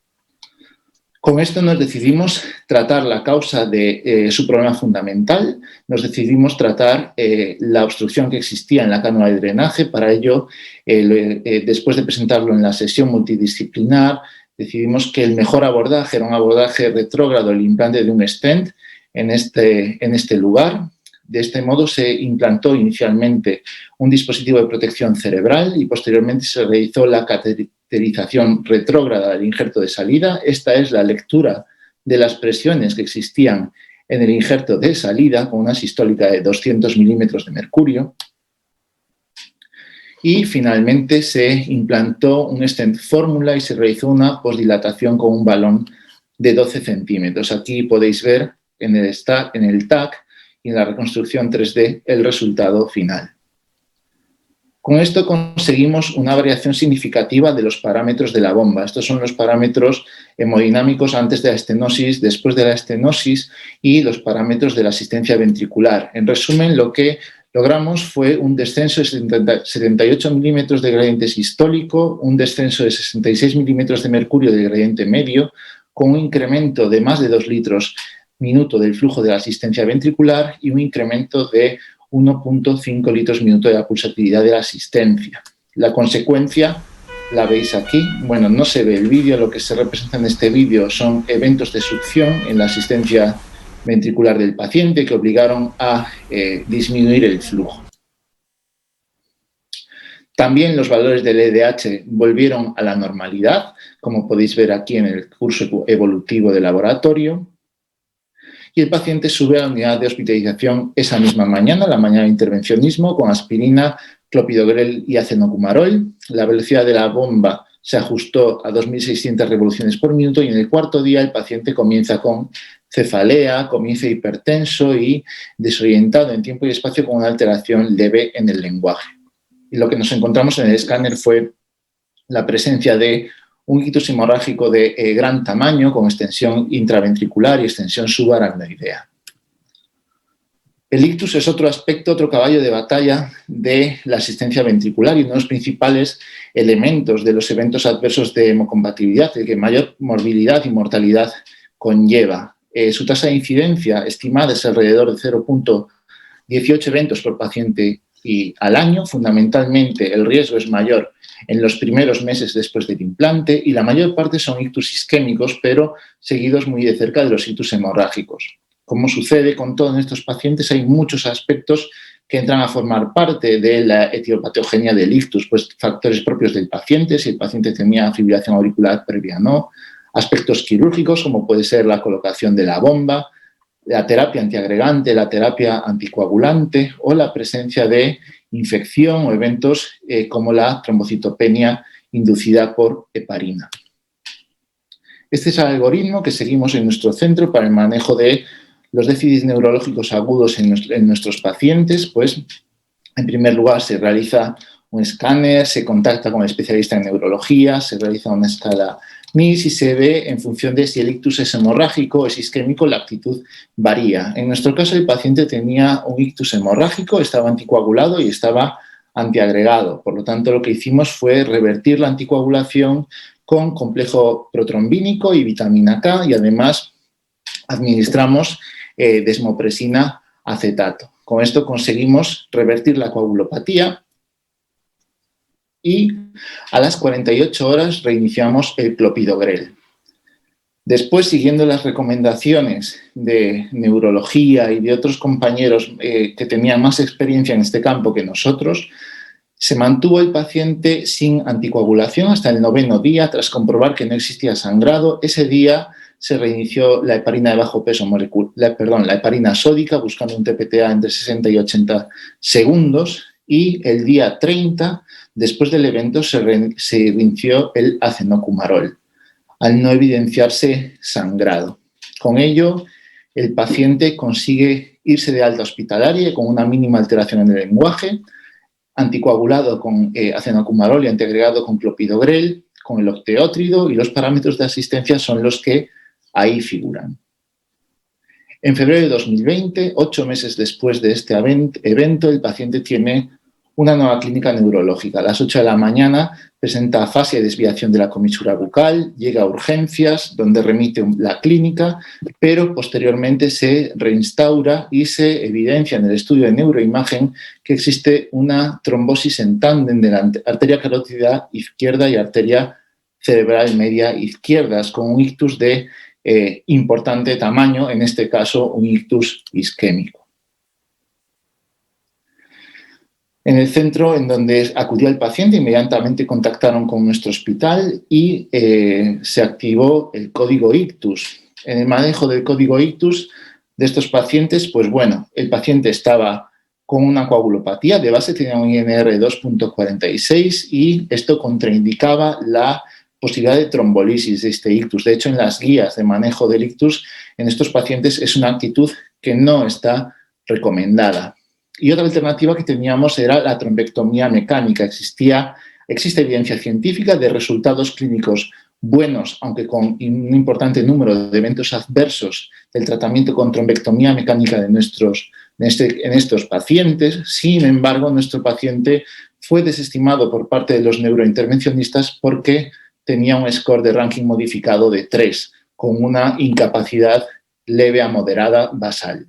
Speaker 3: Con esto nos decidimos tratar la causa de su problema fundamental, nos decidimos tratar la obstrucción que existía en la cánula de drenaje. Para ello, después de presentarlo en la sesión multidisciplinar, decidimos que el mejor abordaje era un abordaje retrógrado, el implante de un stent en este lugar. De este modo se implantó inicialmente un dispositivo de protección cerebral y posteriormente se realizó la cateterización retrógrada del injerto de salida. Esta es la lectura de las presiones que existían en el injerto de salida con una sistólica de 200 milímetros de mercurio. Y finalmente se implantó un stent fórmula y se realizó una posdilatación con un balón de 12 centímetros. Aquí podéis ver en el TAC y en la reconstrucción 3D el resultado final. Con esto conseguimos una variación significativa de los parámetros de la bomba. Estos son los parámetros hemodinámicos antes de la estenosis, después de la estenosis y los parámetros de la asistencia ventricular. En resumen, lo que logramos fue un descenso de 78 milímetros de gradiente sistólico, un descenso de 66 milímetros de mercurio del gradiente medio, con un incremento de más de 2 litros minuto del flujo de la asistencia ventricular y un incremento de 1.5 litros minuto de la pulsatilidad de la asistencia. La consecuencia la veis aquí. Bueno, no se ve el vídeo, lo que se representa en este vídeo son eventos de succión en la asistencia ventricular del paciente que obligaron a disminuir el flujo. También los valores del LDH volvieron a la normalidad, como podéis ver aquí en el curso evolutivo de laboratorio. Y el paciente sube a la unidad de hospitalización esa misma mañana, la mañana de intervencionismo, con aspirina, clopidogrel y acenocumarol. La velocidad de la bomba se ajustó a 2.600 revoluciones por minuto y en el cuarto día el paciente comienza con cefalea, comienza hipertenso y desorientado en tiempo y espacio con una alteración leve en el lenguaje. Y lo que nos encontramos en el escáner fue la presencia de un ictus hemorrágico de gran tamaño con extensión intraventricular y extensión subaracnoidea. El ictus es otro aspecto, otro caballo de batalla de la asistencia ventricular y uno de los principales elementos de los eventos adversos de hemocompatibilidad, el que mayor morbilidad y mortalidad conlleva. Su tasa de incidencia estimada es alrededor de 0.18 eventos por paciente y al año. Fundamentalmente, el riesgo es mayor en los primeros meses después del implante y la mayor parte son ictus isquémicos, pero seguidos muy de cerca de los ictus hemorrágicos. Como sucede con todos estos pacientes, hay muchos aspectos que entran a formar parte de la etiopatogenia del ictus, pues factores propios del paciente, si el paciente tenía fibrilación auricular previa o no, aspectos quirúrgicos como puede ser la colocación de la bomba, la terapia antiagregante, la terapia anticoagulante o la presencia de infección o eventos como la trombocitopenia inducida por heparina. Este es el algoritmo que seguimos en nuestro centro para el manejo de los déficits neurológicos agudos en nuestros pacientes. Pues, en primer lugar, se realiza un escáner, se contacta con el especialista en neurología, se realiza una escala MIS y se ve en función de si el ictus es hemorrágico o es isquémico, la actitud varía. En nuestro caso, el paciente tenía un ictus hemorrágico, estaba anticoagulado y estaba antiagregado. Por lo tanto, lo que hicimos fue revertir la anticoagulación con complejo protrombínico y vitamina K y además administramos desmopresina acetato. Con esto conseguimos revertir la coagulopatía y a las 48 horas reiniciamos el clopidogrel. Después, siguiendo las recomendaciones de neurología y de otros compañeros que tenían más experiencia en este campo que nosotros, se mantuvo el paciente sin anticoagulación hasta el 9º día tras comprobar que no existía sangrado. Ese día se reinició la heparina de bajo peso molecular, la heparina sódica buscando un TPTA entre 60 y 80 segundos y el día 30, después del evento, se reinició el acenocumarol, al no evidenciarse sangrado. Con ello, el paciente consigue irse de alta hospitalaria con una mínima alteración en el lenguaje, anticoagulado con acenocumarol y antiagregado con clopidogrel, con el octeótrido, y los parámetros de asistencia son los que ahí figuran. En febrero de 2020, 8 meses después de este evento, el paciente tiene una nueva clínica neurológica. A las 8 de la mañana presenta afasia y desviación de la comisura bucal, llega a urgencias, donde remite la clínica, pero posteriormente se reinstaura y se evidencia en el estudio de neuroimagen que existe una trombosis en tándem de la arteria carótida izquierda y arteria cerebral media izquierdas, con un ictus de importante tamaño, en este caso un ictus isquémico. En el centro en donde acudió el paciente, inmediatamente contactaron con nuestro hospital y se activó el código ictus. En el manejo del código ictus de estos pacientes, pues bueno, el paciente estaba con una coagulopatía, de base tenía un INR de 2.46 y esto contraindicaba la posibilidad de trombolisis de este ictus. De hecho, en las guías de manejo del ictus en estos pacientes es una actitud que no está recomendada. Y otra alternativa que teníamos era la trombectomía mecánica. Existe evidencia científica de resultados clínicos buenos, aunque con un importante número de eventos adversos del tratamiento con trombectomía mecánica en estos pacientes. Sin embargo, nuestro paciente fue desestimado por parte de los neurointervencionistas porque tenía un score de ranking modificado de 3, con una incapacidad leve a moderada basal.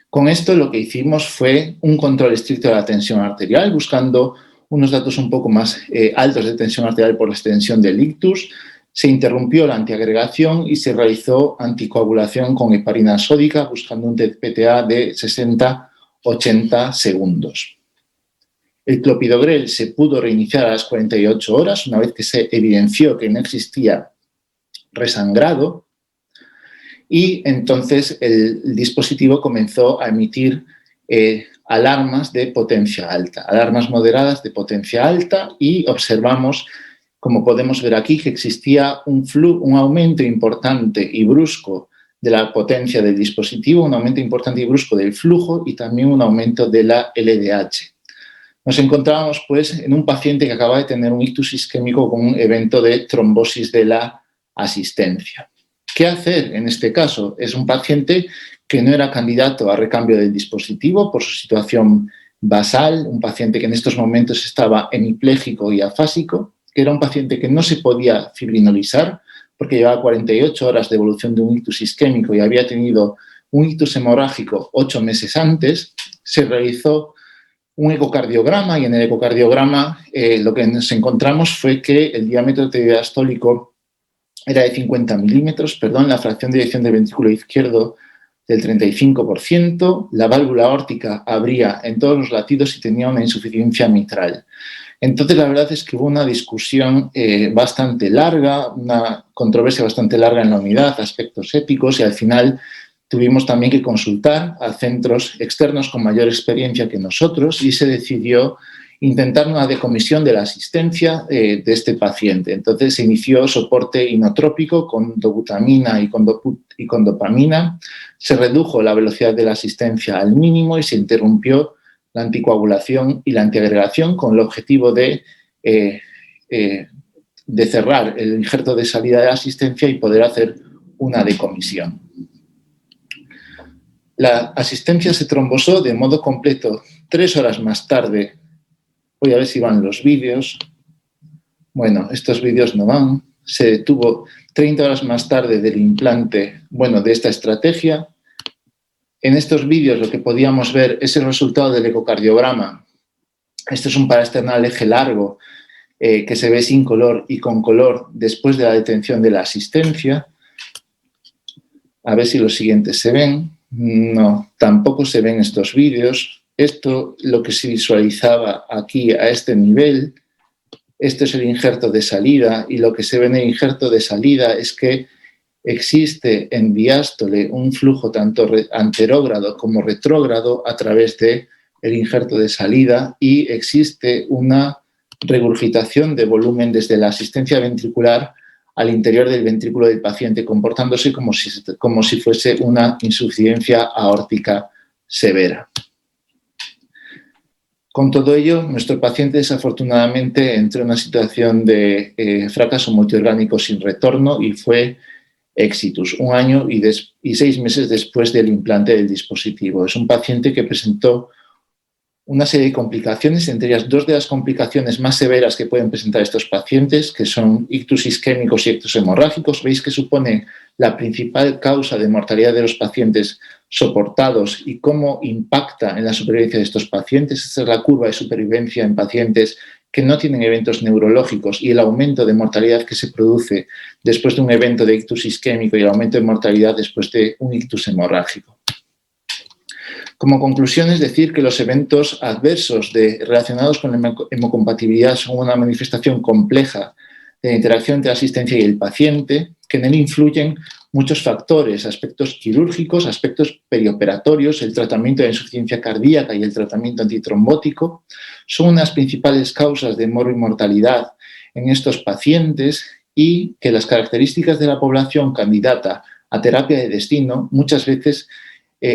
Speaker 3: Con esto lo que hicimos fue un control estricto de la tensión arterial, buscando unos datos un poco más altos de tensión arterial por la extensión del ictus, se interrumpió la antiagregación y se realizó anticoagulación con heparina sódica buscando un TPTA de 60-80 segundos. El clopidogrel se pudo reiniciar a las 48 horas una vez que se evidenció que no existía resangrado y entonces el dispositivo comenzó a emitir alarmas de potencia alta, alarmas moderadas de potencia alta y observamos, como podemos ver aquí, que existía un aumento importante y brusco de la potencia del dispositivo, un aumento importante y brusco del flujo y también un aumento de la LDH. Nos encontrábamos pues en un paciente que acaba de tener un ictus isquémico con un evento de trombosis de la asistencia. ¿Qué hacer en este caso? Es un paciente que no era candidato a recambio del dispositivo por su situación basal, un paciente que en estos momentos estaba hemipléjico y afásico, que era un paciente que no se podía fibrinolizar porque llevaba 48 horas de evolución de un ictus isquémico y había tenido un ictus hemorrágico 8 meses antes. Se realizó un ecocardiograma y en el ecocardiograma lo que nos encontramos fue que el diámetro diastólico era de 50 milímetros, la fracción de eyección del ventrículo izquierdo del 35%, la válvula aórtica abría en todos los latidos y tenía una insuficiencia mitral. Entonces, la verdad es que hubo una discusión bastante larga, una controversia bastante larga en la unidad, aspectos éticos, y al final tuvimos también que consultar a centros externos con mayor experiencia que nosotros y se decidió intentar una decomisión de la asistencia de este paciente. Entonces se inició soporte inotrópico con dobutamina y con dopamina, se redujo la velocidad de la asistencia al mínimo y se interrumpió la anticoagulación y la antiagregación con el objetivo de cerrar el injerto de salida de la asistencia y poder hacer una decomisión. La asistencia se trombosó de modo completo 3 horas más tarde. Voy a ver si van los vídeos. Bueno, estos vídeos no van. Se detuvo 30 horas más tarde del implante, de esta estrategia. En estos vídeos lo que podíamos ver es el resultado del ecocardiograma. Este es un paraesternal eje largo que se ve sin color y con color después de la detención de la asistencia. A ver si los siguientes se ven. No, tampoco se ven estos vídeos. Esto, lo que se visualizaba aquí a este nivel, este es el injerto de salida y lo que se ve en el injerto de salida es que existe en diástole un flujo tanto anterógrado como retrógrado a través del injerto de salida y existe una regurgitación de volumen desde la asistencia ventricular al interior del ventrículo del paciente, comportándose como si fuese una insuficiencia aórtica severa. Con todo ello, nuestro paciente desafortunadamente entró en una situación de fracaso multiorgánico sin retorno y fue exitus, 1 año y 6 meses después del implante del dispositivo. Es un paciente que presentó una serie de complicaciones, entre ellas 2 de las complicaciones más severas que pueden presentar estos pacientes, que son ictus isquémicos y ictus hemorrágicos. Veis que supone la principal causa de mortalidad de los pacientes soportados y cómo impacta en la supervivencia de estos pacientes. Esta es la curva de supervivencia en pacientes que no tienen eventos neurológicos y el aumento de mortalidad que se produce después de un evento de ictus isquémico y el aumento de mortalidad después de un ictus hemorrágico. Como conclusión es decir que los eventos adversos relacionados con la hemocompatibilidad son una manifestación compleja de la interacción entre la asistencia y el paciente, que en él influyen muchos factores, aspectos quirúrgicos, aspectos perioperatorios, el tratamiento de insuficiencia cardíaca y el tratamiento antitrombótico, son unas principales causas de mortalidad en estos pacientes y que las características de la población candidata a terapia de destino muchas veces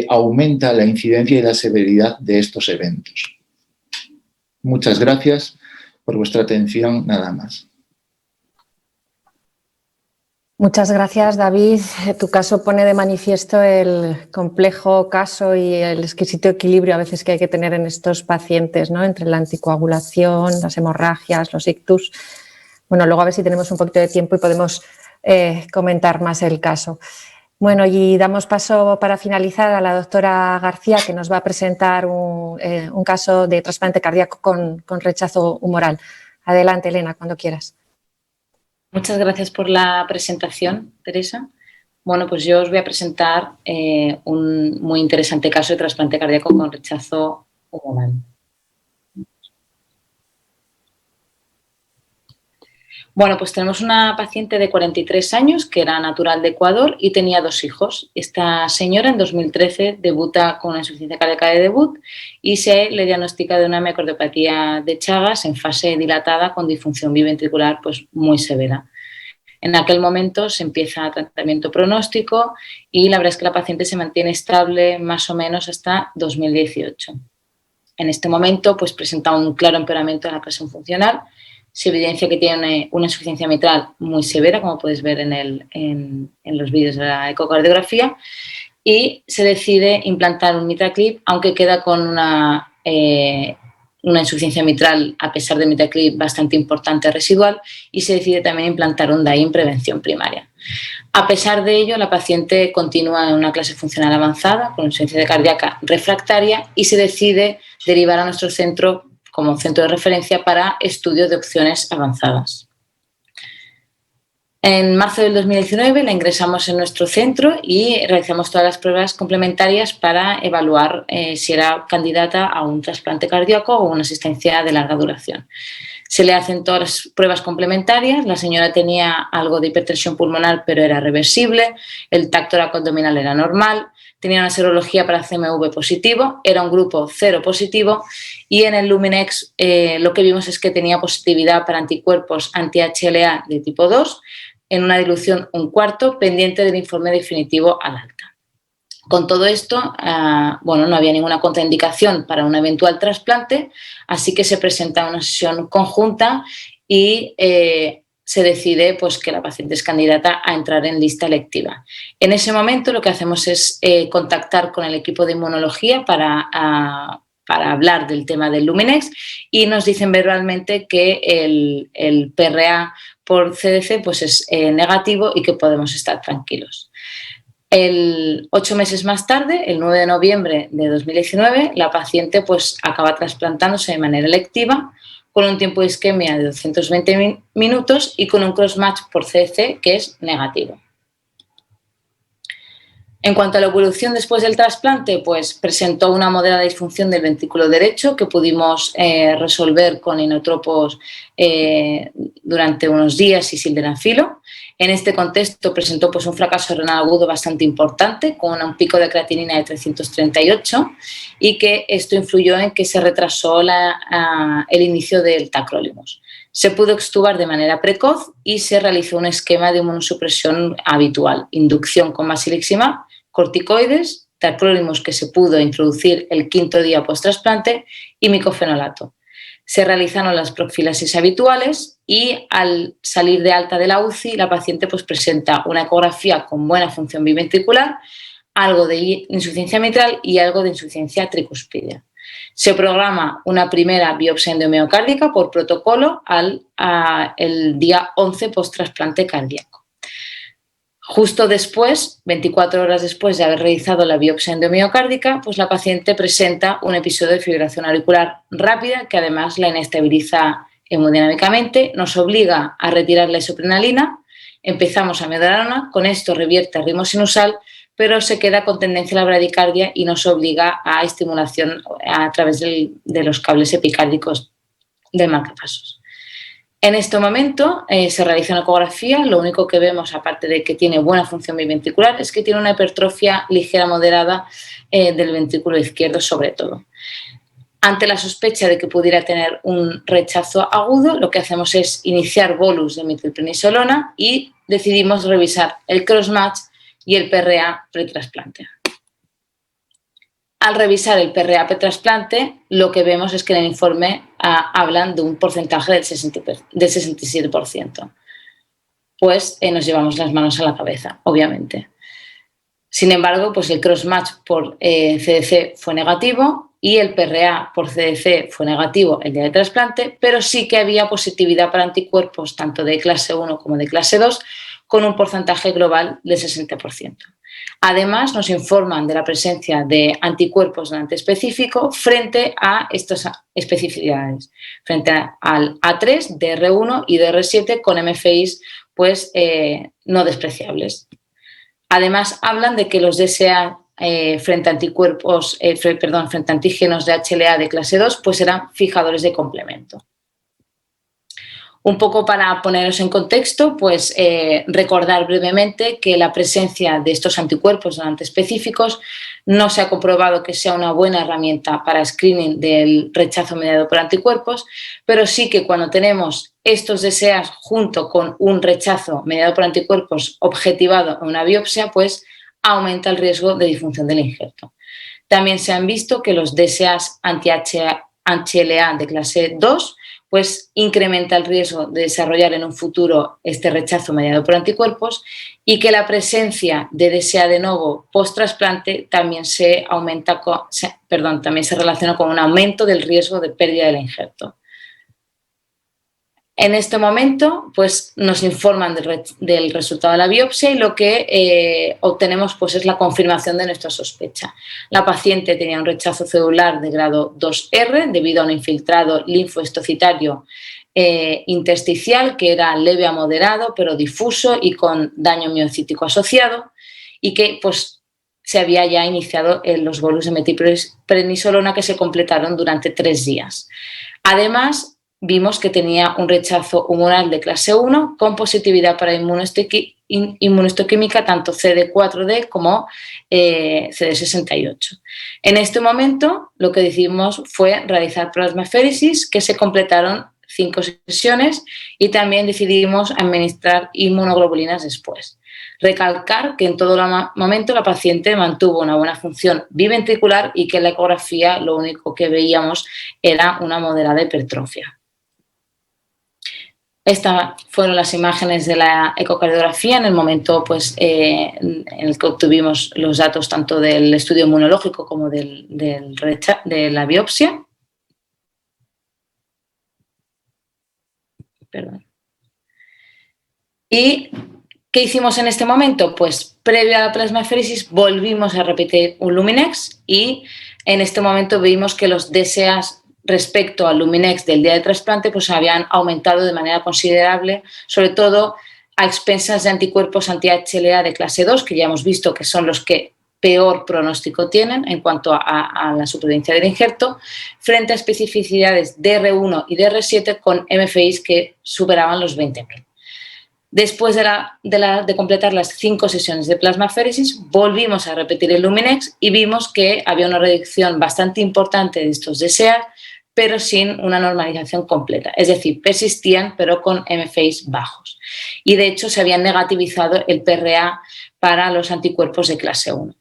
Speaker 3: aumenta la incidencia y la severidad de estos eventos. Muchas gracias por vuestra atención, nada más.
Speaker 1: Muchas gracias, David. Tu caso pone de manifiesto el complejo caso y el exquisito equilibrio a veces que hay que tener en estos pacientes, ¿no? Entre la anticoagulación, las hemorragias, los ictus. Bueno, luego a ver si tenemos un poquito de tiempo y podemos comentar más el caso. Bueno, y damos paso para finalizar a la doctora García, que nos va a presentar un caso de trasplante cardíaco con rechazo humoral. Adelante, Elena, cuando quieras.
Speaker 4: Muchas gracias por la presentación, Teresa. Bueno, pues yo os voy a presentar un muy interesante caso de trasplante cardíaco con rechazo humoral. Bueno, pues tenemos una paciente de 43 años que era natural de Ecuador y tenía 2 hijos. Esta señora en 2013 debuta con una insuficiencia cardíaca de debut y se le diagnostica de una miocardiopatía de Chagas en fase dilatada con disfunción biventricular pues, muy severa. En aquel momento se empieza tratamiento pronóstico y la verdad es que la paciente se mantiene estable más o menos hasta 2018. En este momento pues, presenta un claro empeoramiento de la presión funcional. Se evidencia que tiene una insuficiencia mitral muy severa, como podéis ver en los vídeos de la ecocardiografía, y se decide implantar un MitraClip, aunque queda con una insuficiencia mitral, a pesar de MitraClip, bastante importante residual, y se decide también implantar un DAI en prevención primaria. A pesar de ello, la paciente continúa en una clase funcional avanzada, con insuficiencia cardíaca refractaria, y se decide derivar a nuestro centro como centro de referencia para estudios de opciones avanzadas. En marzo del 2019 la ingresamos en nuestro centro y realizamos todas las pruebas complementarias para evaluar si era candidata a un trasplante cardíaco o una asistencia de larga duración. Se le hacen todas las pruebas complementarias. La señora tenía algo de hipertensión pulmonar, pero era reversible. El tacto abdominal era normal. Tenía una serología para CMV positivo. Era un grupo 0 positivo. Y en el Luminex lo que vimos es que tenía positividad para anticuerpos anti-HLA de tipo 2 en una dilución 1/4, pendiente del informe definitivo al alta. Con todo esto, no había ninguna contraindicación para un eventual trasplante, así que se presenta una sesión conjunta y se decide pues, que la paciente es candidata a entrar en lista electiva. En ese momento lo que hacemos es contactar con el equipo de inmunología para hablar del tema del Luminex y nos dicen verbalmente que el PRA por CDC pues, es negativo y que podemos estar tranquilos. 8 meses más tarde, el 9 de noviembre de 2019, la paciente pues, acaba trasplantándose de manera electiva con un tiempo de isquemia de 220 minutos y con un crossmatch por CDC que es negativo. En cuanto a la evolución después del trasplante, pues presentó una moderada disfunción del ventrículo derecho que pudimos resolver con inotropos durante unos días y sildenafilo. En este contexto presentó pues, un fracaso renal agudo bastante importante con un pico de creatinina de 338 y que esto influyó en que se retrasó el inicio del tacrolimus. Se pudo extubar de manera precoz y se realizó un esquema de inmunosupresión habitual, inducción con basiliximab, corticoides, tacrolimus que se pudo introducir el 5º día post-trasplante y micofenolato. Se realizaron las profilaxis habituales y al salir de alta de la UCI la paciente pues, presenta una ecografía con buena función biventricular, algo de insuficiencia mitral y algo de insuficiencia tricuspidea. Se programa una primera biopsia endomiocárdica por protocolo el día 11 post-trasplante cardíaco. Justo después, 24 horas después de haber realizado la biopsia endomiocárdica, pues la paciente presenta un episodio de fibrilación auricular rápida que además la inestabiliza hemodinámicamente, nos obliga a retirar la isoprenalina, empezamos amiodarona, con esto revierte el ritmo sinusal, pero se queda con tendencia a la bradicardia y nos obliga a estimulación a través de los cables epicárdicos del marcapasos. En este momento se realiza una ecografía, lo único que vemos, aparte de que tiene buena función biventricular, es que tiene una hipertrofia ligera moderada del ventrículo izquierdo sobre todo. Ante la sospecha de que pudiera tener un rechazo agudo, lo que hacemos es iniciar bolus de metilprednisolona y decidimos revisar el crossmatch y el PRA pretrasplante. Al revisar el PRA pretrasplante, lo que vemos es que en el informe hablan de un porcentaje del 67%. Pues nos llevamos las manos a la cabeza, obviamente. Sin embargo, pues el crossmatch por CDC fue negativo y el PRA por CDC fue negativo el día de trasplante, pero sí que había positividad para anticuerpos tanto de clase 1 como de clase 2, con un porcentaje global del 60%. Además, nos informan de la presencia de anticuerpos delante específico frente a estas especificidades, frente al A3, DR1 y DR7 con MFIs pues, no despreciables. Además, hablan de que los DSA frente a frente a antígenos de HLA de clase 2 pues eran fijadores de complemento. Un poco para poneros en contexto, pues recordar brevemente que la presencia de estos anticuerpos delante específicos no se ha comprobado que sea una buena herramienta para screening del rechazo mediado por anticuerpos, pero sí que cuando tenemos estos DSAs junto con un rechazo mediado por anticuerpos objetivado en una biopsia, pues aumenta el riesgo de disfunción del injerto. También se han visto que los DSAs anti-HLA de clase 2 pues incrementa el riesgo de desarrollar en un futuro este rechazo mediado por anticuerpos y que la presencia de DSA de novo post-trasplante también se relaciona con un aumento del riesgo de pérdida del injerto. En este momento, pues, nos informan del resultado de la biopsia y lo que obtenemos pues, es la confirmación de nuestra sospecha. La paciente tenía un rechazo celular de grado 2R debido a un infiltrado linfohistocitario intersticial que era leve a moderado, pero difuso y con daño miocítico asociado y que pues, se había ya iniciado en los bolus de metilprednisolona que se completaron durante 3 días. Además, vimos que tenía un rechazo humoral de clase 1 con positividad para inmunohistoquímica tanto CD4D como CD68. En este momento lo que decidimos fue realizar plasmaféresis que se completaron 5 sesiones y también decidimos administrar inmunoglobulinas después. Recalcar que en todo momento la paciente mantuvo una buena función biventricular y que en la ecografía lo único que veíamos era una moderada hipertrofia. Estas fueron las imágenes de la ecocardiografía en el momento pues, en el que obtuvimos los datos tanto del estudio inmunológico como de la biopsia. Perdón. ¿Y qué hicimos en este momento? Pues previo a la plasmaféresis volvimos a repetir un Luminex y en este momento vimos que los DSAs respecto al Luminex del día de trasplante pues habían aumentado de manera considerable, sobre todo a expensas de anticuerpos anti-HLA de clase 2, que ya hemos visto que son los que peor pronóstico tienen en cuanto a la supervivencia del injerto, frente a especificidades DR1 y DR7 con MFIs que superaban los 20.000. Después de completar las 5 sesiones de plasmaféresis, volvimos a repetir el Luminex y vimos que había una reducción bastante importante de estos DSA, pero sin una normalización completa. Es decir, persistían, pero con MFIs bajos. Y de hecho se habían negativizado el PRA para los anticuerpos de clase 1.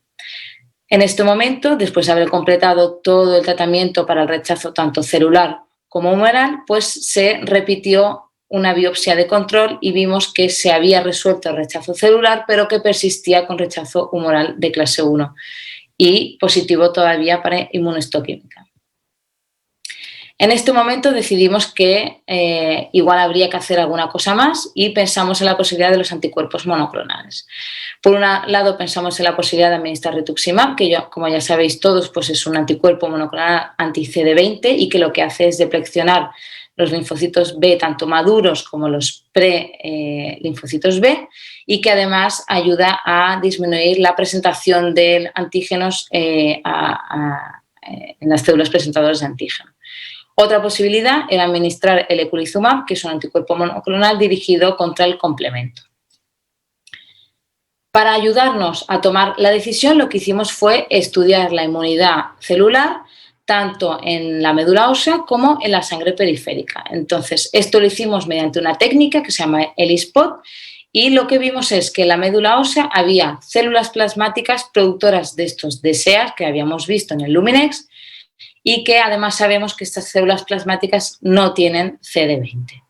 Speaker 4: En este momento, después de haber completado todo el tratamiento para el rechazo tanto celular como humoral, pues se repitió una biopsia de control y vimos que se había resuelto el rechazo celular, pero que persistía con rechazo humoral de clase 1 y positivo todavía para inmunohistoquímica. En este momento decidimos que igual habría que hacer alguna cosa más y pensamos en la posibilidad de los anticuerpos monoclonales. Por un lado pensamos en la posibilidad de administrar rituximab, que como ya sabéis todos, pues es un anticuerpo monoclonal anti-CD20 y que lo que hace es depleccionar los linfocitos B, tanto maduros como los pre-linfocitos B, y que además ayuda a disminuir la presentación de antígenos en las células presentadoras de antígeno. Otra posibilidad era administrar el eculizumab, que es un anticuerpo monoclonal dirigido contra el complemento. Para ayudarnos a tomar la decisión, lo que hicimos fue estudiar la inmunidad celular tanto en la médula ósea como en la sangre periférica. Entonces, esto lo hicimos mediante una técnica que se llama ELISpot y lo que vimos es que en la médula ósea había células plasmáticas productoras de estos DSA que habíamos visto en el Luminex y que además sabemos que estas células plasmáticas no tienen CD20.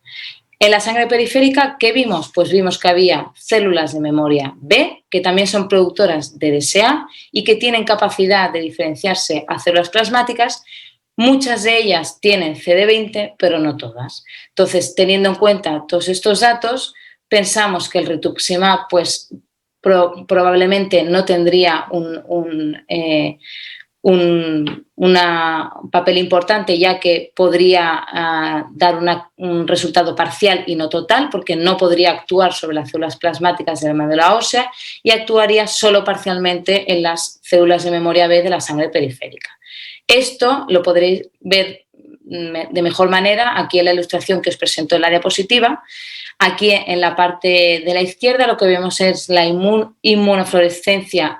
Speaker 4: En la sangre periférica, ¿qué vimos? Pues vimos que había células de memoria B, que también son productoras de DSA y que tienen capacidad de diferenciarse a células plasmáticas. Muchas de ellas tienen CD20, pero no todas. Entonces, teniendo en cuenta todos estos datos, pensamos que el rituximab pues, probablemente no tendría un papel importante, ya que podría dar un resultado parcial y no total, porque no podría actuar sobre las células plasmáticas de la médula ósea y actuaría solo parcialmente en las células de memoria B de la sangre periférica. Esto lo podréis ver de mejor manera aquí en la ilustración que os presento en la diapositiva. Aquí en la parte de la izquierda lo que vemos es la inmunofluorescencia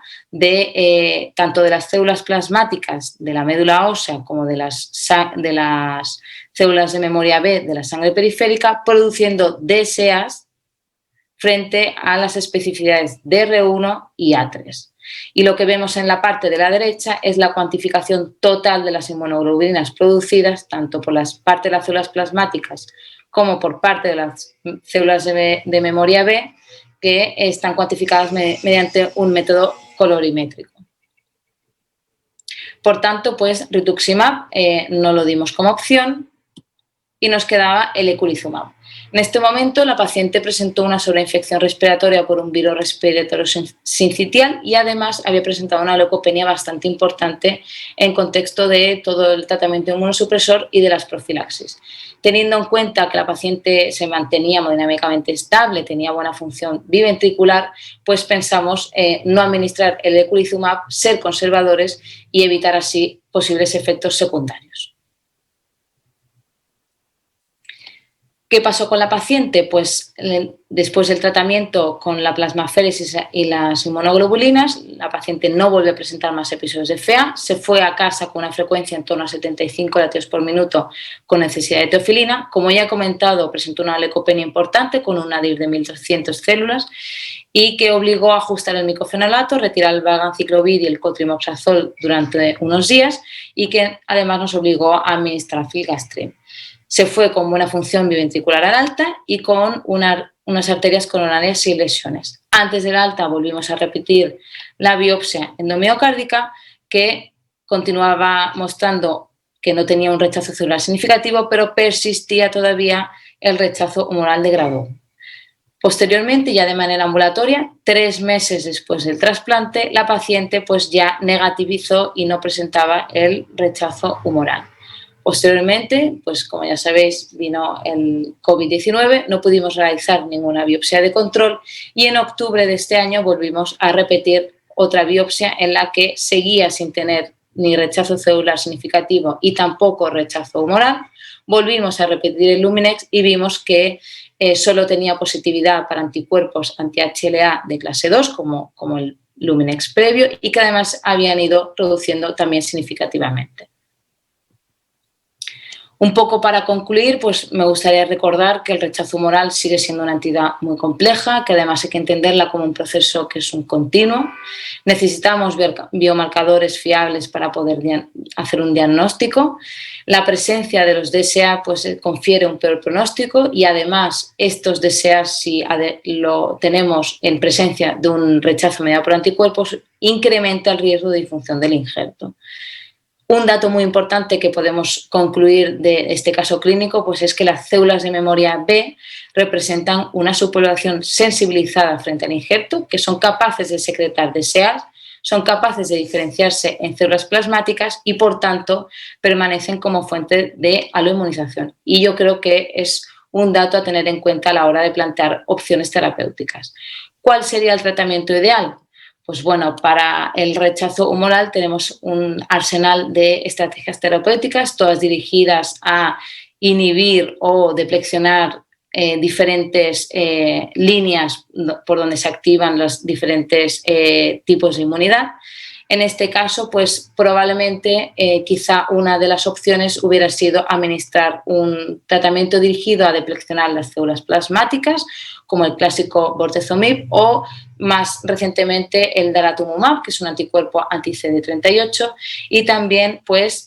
Speaker 4: tanto de las células plasmáticas de la médula ósea como de las células de memoria B de la sangre periférica, produciendo DSAs frente a las especificidades DR1 y A3. Y lo que vemos en la parte de la derecha es la cuantificación total de las inmunoglobulinas producidas, tanto por parte de las células plasmáticas como por parte de las células de memoria B, que están cuantificadas mediante un método colorimétrico. Por tanto, pues rituximab no lo dimos como opción y nos quedaba el eculizumab. En este momento la paciente presentó una sobreinfección respiratoria por un virus respiratorio sincitial y además había presentado una leucopenia bastante importante en contexto de todo el tratamiento inmunosupresor y de las profilaxis. Teniendo en cuenta que la paciente se mantenía hemodinámicamente estable, tenía buena función biventricular, pues pensamos no administrar el eculizumab, ser conservadores y evitar así posibles efectos secundarios. ¿Qué pasó con la paciente? Pues después del tratamiento con la plasmaféresis y las inmunoglobulinas, la paciente no volvió a presentar más episodios de FA, se fue a casa con una frecuencia en torno a 75 latidos por minuto con necesidad de teofilina. Como ya he comentado, presentó una leucopenia importante con un nadir de 1.200 células y que obligó a ajustar el micofenolato, retirar el vaganciclovir y el cotrimoxazol durante unos días y que además nos obligó a administrar filgastrin. Se fue con buena función biventricular al alta y con unas arterias coronarias sin lesiones. Antes del alta volvimos a repetir la biopsia endomiocárdica, que continuaba mostrando que no tenía un rechazo celular significativo, pero persistía todavía el rechazo humoral de grado 1. Posteriormente, ya de manera ambulatoria, 3 meses después del trasplante, la paciente pues ya negativizó y no presentaba el rechazo humoral. Posteriormente, pues como ya sabéis, vino el COVID-19, no pudimos realizar ninguna biopsia de control y en octubre de este año volvimos a repetir otra biopsia en la que seguía sin tener ni rechazo celular significativo y tampoco rechazo humoral. Volvimos a repetir el Luminex y vimos que solo tenía positividad para anticuerpos anti-HLA de clase 2, como el Luminex previo, y que además habían ido reduciendo también significativamente. Un poco para concluir, pues me gustaría recordar que el rechazo humoral sigue siendo una entidad muy compleja, que además hay que entenderla como un proceso que es un continuo. Necesitamos biomarcadores fiables para poder hacer un diagnóstico. La presencia de los DSA pues, confiere un peor pronóstico y además estos DSA, si lo tenemos en presencia de un rechazo mediado por anticuerpos, incrementa el riesgo de disfunción del injerto. Un dato muy importante que podemos concluir de este caso clínico pues es que las células de memoria B representan una subpoblación sensibilizada frente al injerto, que son capaces de secretar DSAs, son capaces de diferenciarse en células plasmáticas y, por tanto, permanecen como fuente de aloinmunización. Y yo creo que es un dato a tener en cuenta a la hora de plantear opciones terapéuticas. ¿Cuál sería el tratamiento ideal? Pues bueno, para el rechazo humoral tenemos un arsenal de estrategias terapéuticas, todas dirigidas a inhibir o deplexionar diferentes líneas por donde se activan los diferentes tipos de inmunidad. En este caso, pues probablemente quizá una de las opciones hubiera sido administrar un tratamiento dirigido a deplexionar las células plasmáticas, como el clásico bortezomib, o más recientemente el daratumumab, que es un anticuerpo anti-CD38, y también pues,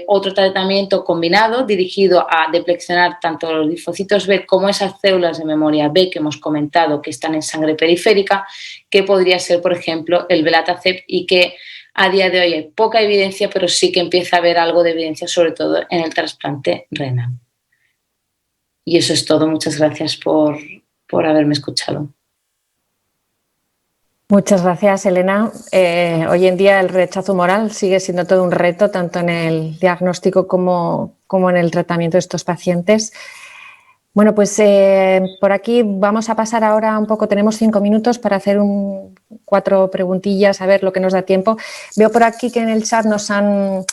Speaker 4: otro tratamiento combinado dirigido a deplexionar tanto los linfocitos B como esas células de memoria B que hemos comentado que están en sangre periférica, que podría ser, por ejemplo, el belatacept y que a día de hoy hay poca evidencia, pero sí que empieza a haber algo de evidencia, sobre todo en el trasplante renal. Y eso es todo. Muchas gracias por por haberme escuchado.
Speaker 1: Muchas gracias, Elena. Hoy en día el rechazo humoral sigue siendo todo un reto, tanto en el diagnóstico como en el tratamiento de estos pacientes. Bueno, pues por aquí vamos a pasar ahora un poco, tenemos 5 minutos para hacer 4 preguntillas, a ver lo que nos da tiempo. Veo por aquí que en el chat nos han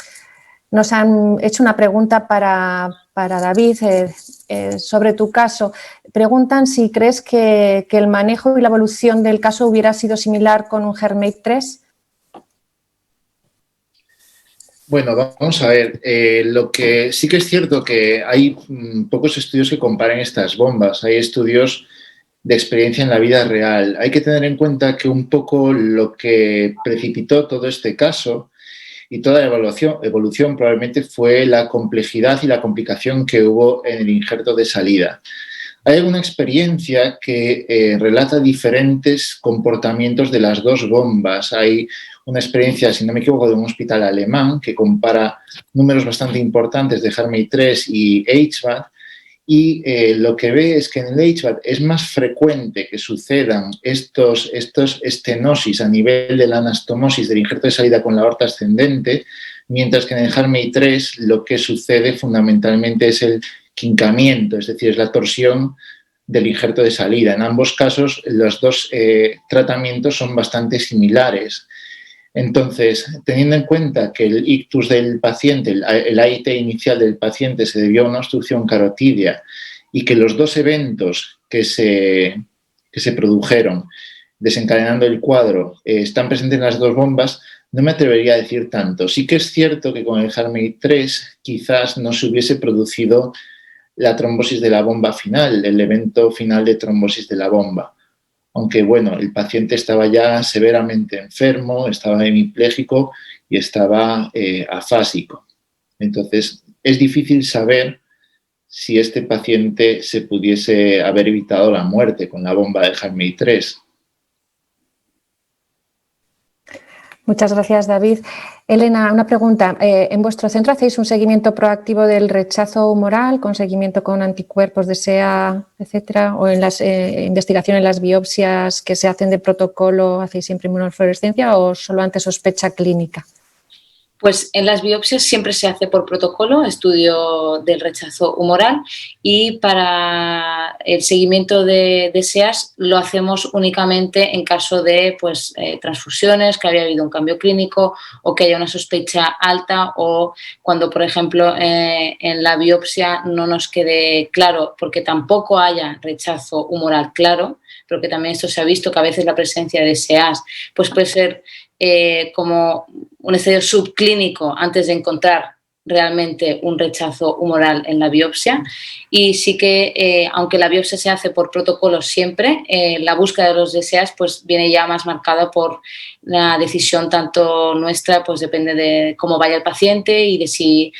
Speaker 1: hecho una pregunta para David sobre tu caso. Preguntan si crees que el manejo y la evolución del caso hubiera sido similar con un HeartMate 3.
Speaker 3: Bueno, vamos a ver. Lo que sí que es cierto que hay pocos estudios que comparen estas bombas. Hay estudios de experiencia en la vida real. Hay que tener en cuenta que un poco lo que precipitó todo este caso y toda la evolución probablemente fue la complejidad y la complicación que hubo en el injerto de salida. Hay una experiencia que relata diferentes comportamientos de las dos bombas. Hay una experiencia, si no me equivoco, de un hospital alemán que compara números bastante importantes de HeartMate 3 y HVAD, y lo que ve es que en el HVAD es más frecuente que sucedan estos estenosis a nivel de la anastomosis del injerto de salida con la aorta ascendente, mientras que en el HeartMate 3 lo que sucede fundamentalmente es el quincamiento, es decir, es la torsión del injerto de salida. En ambos casos, los dos tratamientos son bastante similares. Entonces, teniendo en cuenta que el ictus del paciente, el AIT inicial del paciente se debió a una obstrucción carotidia y que los dos eventos que se produjeron desencadenando el cuadro están presentes en las dos bombas, no me atrevería a decir tanto. Sí que es cierto que con el HeartMate 3 quizás no se hubiese producido la trombosis de la bomba final, el evento final de trombosis de la bomba. Aunque, bueno, el paciente estaba ya severamente enfermo, estaba hemipléjico y estaba afásico. Entonces, es difícil saber si este paciente se pudiese haber evitado la muerte con la bomba de HeartMate 3.
Speaker 1: Muchas gracias, David. Elena, una pregunta. ¿En vuestro centro hacéis un seguimiento proactivo del rechazo humoral, con seguimiento con anticuerpos de SEA, etcétera? ¿O en las investigaciones, en las biopsias que se hacen de protocolo, hacéis siempre inmunofluorescencia o solo ante sospecha clínica?
Speaker 4: Pues en las biopsias siempre se hace por protocolo, estudio del rechazo humoral, y para el seguimiento de SEAS lo hacemos únicamente en caso de transfusiones, que haya habido un cambio clínico o que haya una sospecha alta, o cuando, por ejemplo, en la biopsia no nos quede claro, porque tampoco haya rechazo humoral claro, pero que también esto se ha visto que a veces la presencia de SEAS pues puede ser como un estadio subclínico antes de encontrar realmente un rechazo humoral en la biopsia. Y sí que, aunque la biopsia se hace por protocolo siempre, la búsqueda de los DSEAs pues viene ya más marcada por la decisión tanto nuestra, pues depende de cómo vaya el paciente y de si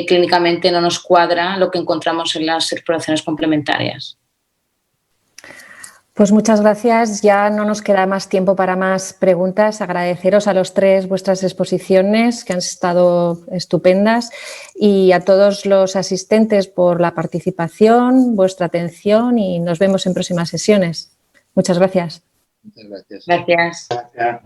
Speaker 4: clínicamente no nos cuadra lo que encontramos en las exploraciones complementarias.
Speaker 1: Pues muchas gracias. Ya no nos queda más tiempo para más preguntas. Agradeceros a los 3 vuestras exposiciones, que han estado estupendas, y a todos los asistentes por la participación, vuestra atención, y nos vemos en próximas sesiones. Muchas gracias.
Speaker 3: Muchas gracias.
Speaker 4: Gracias.
Speaker 2: Gracias.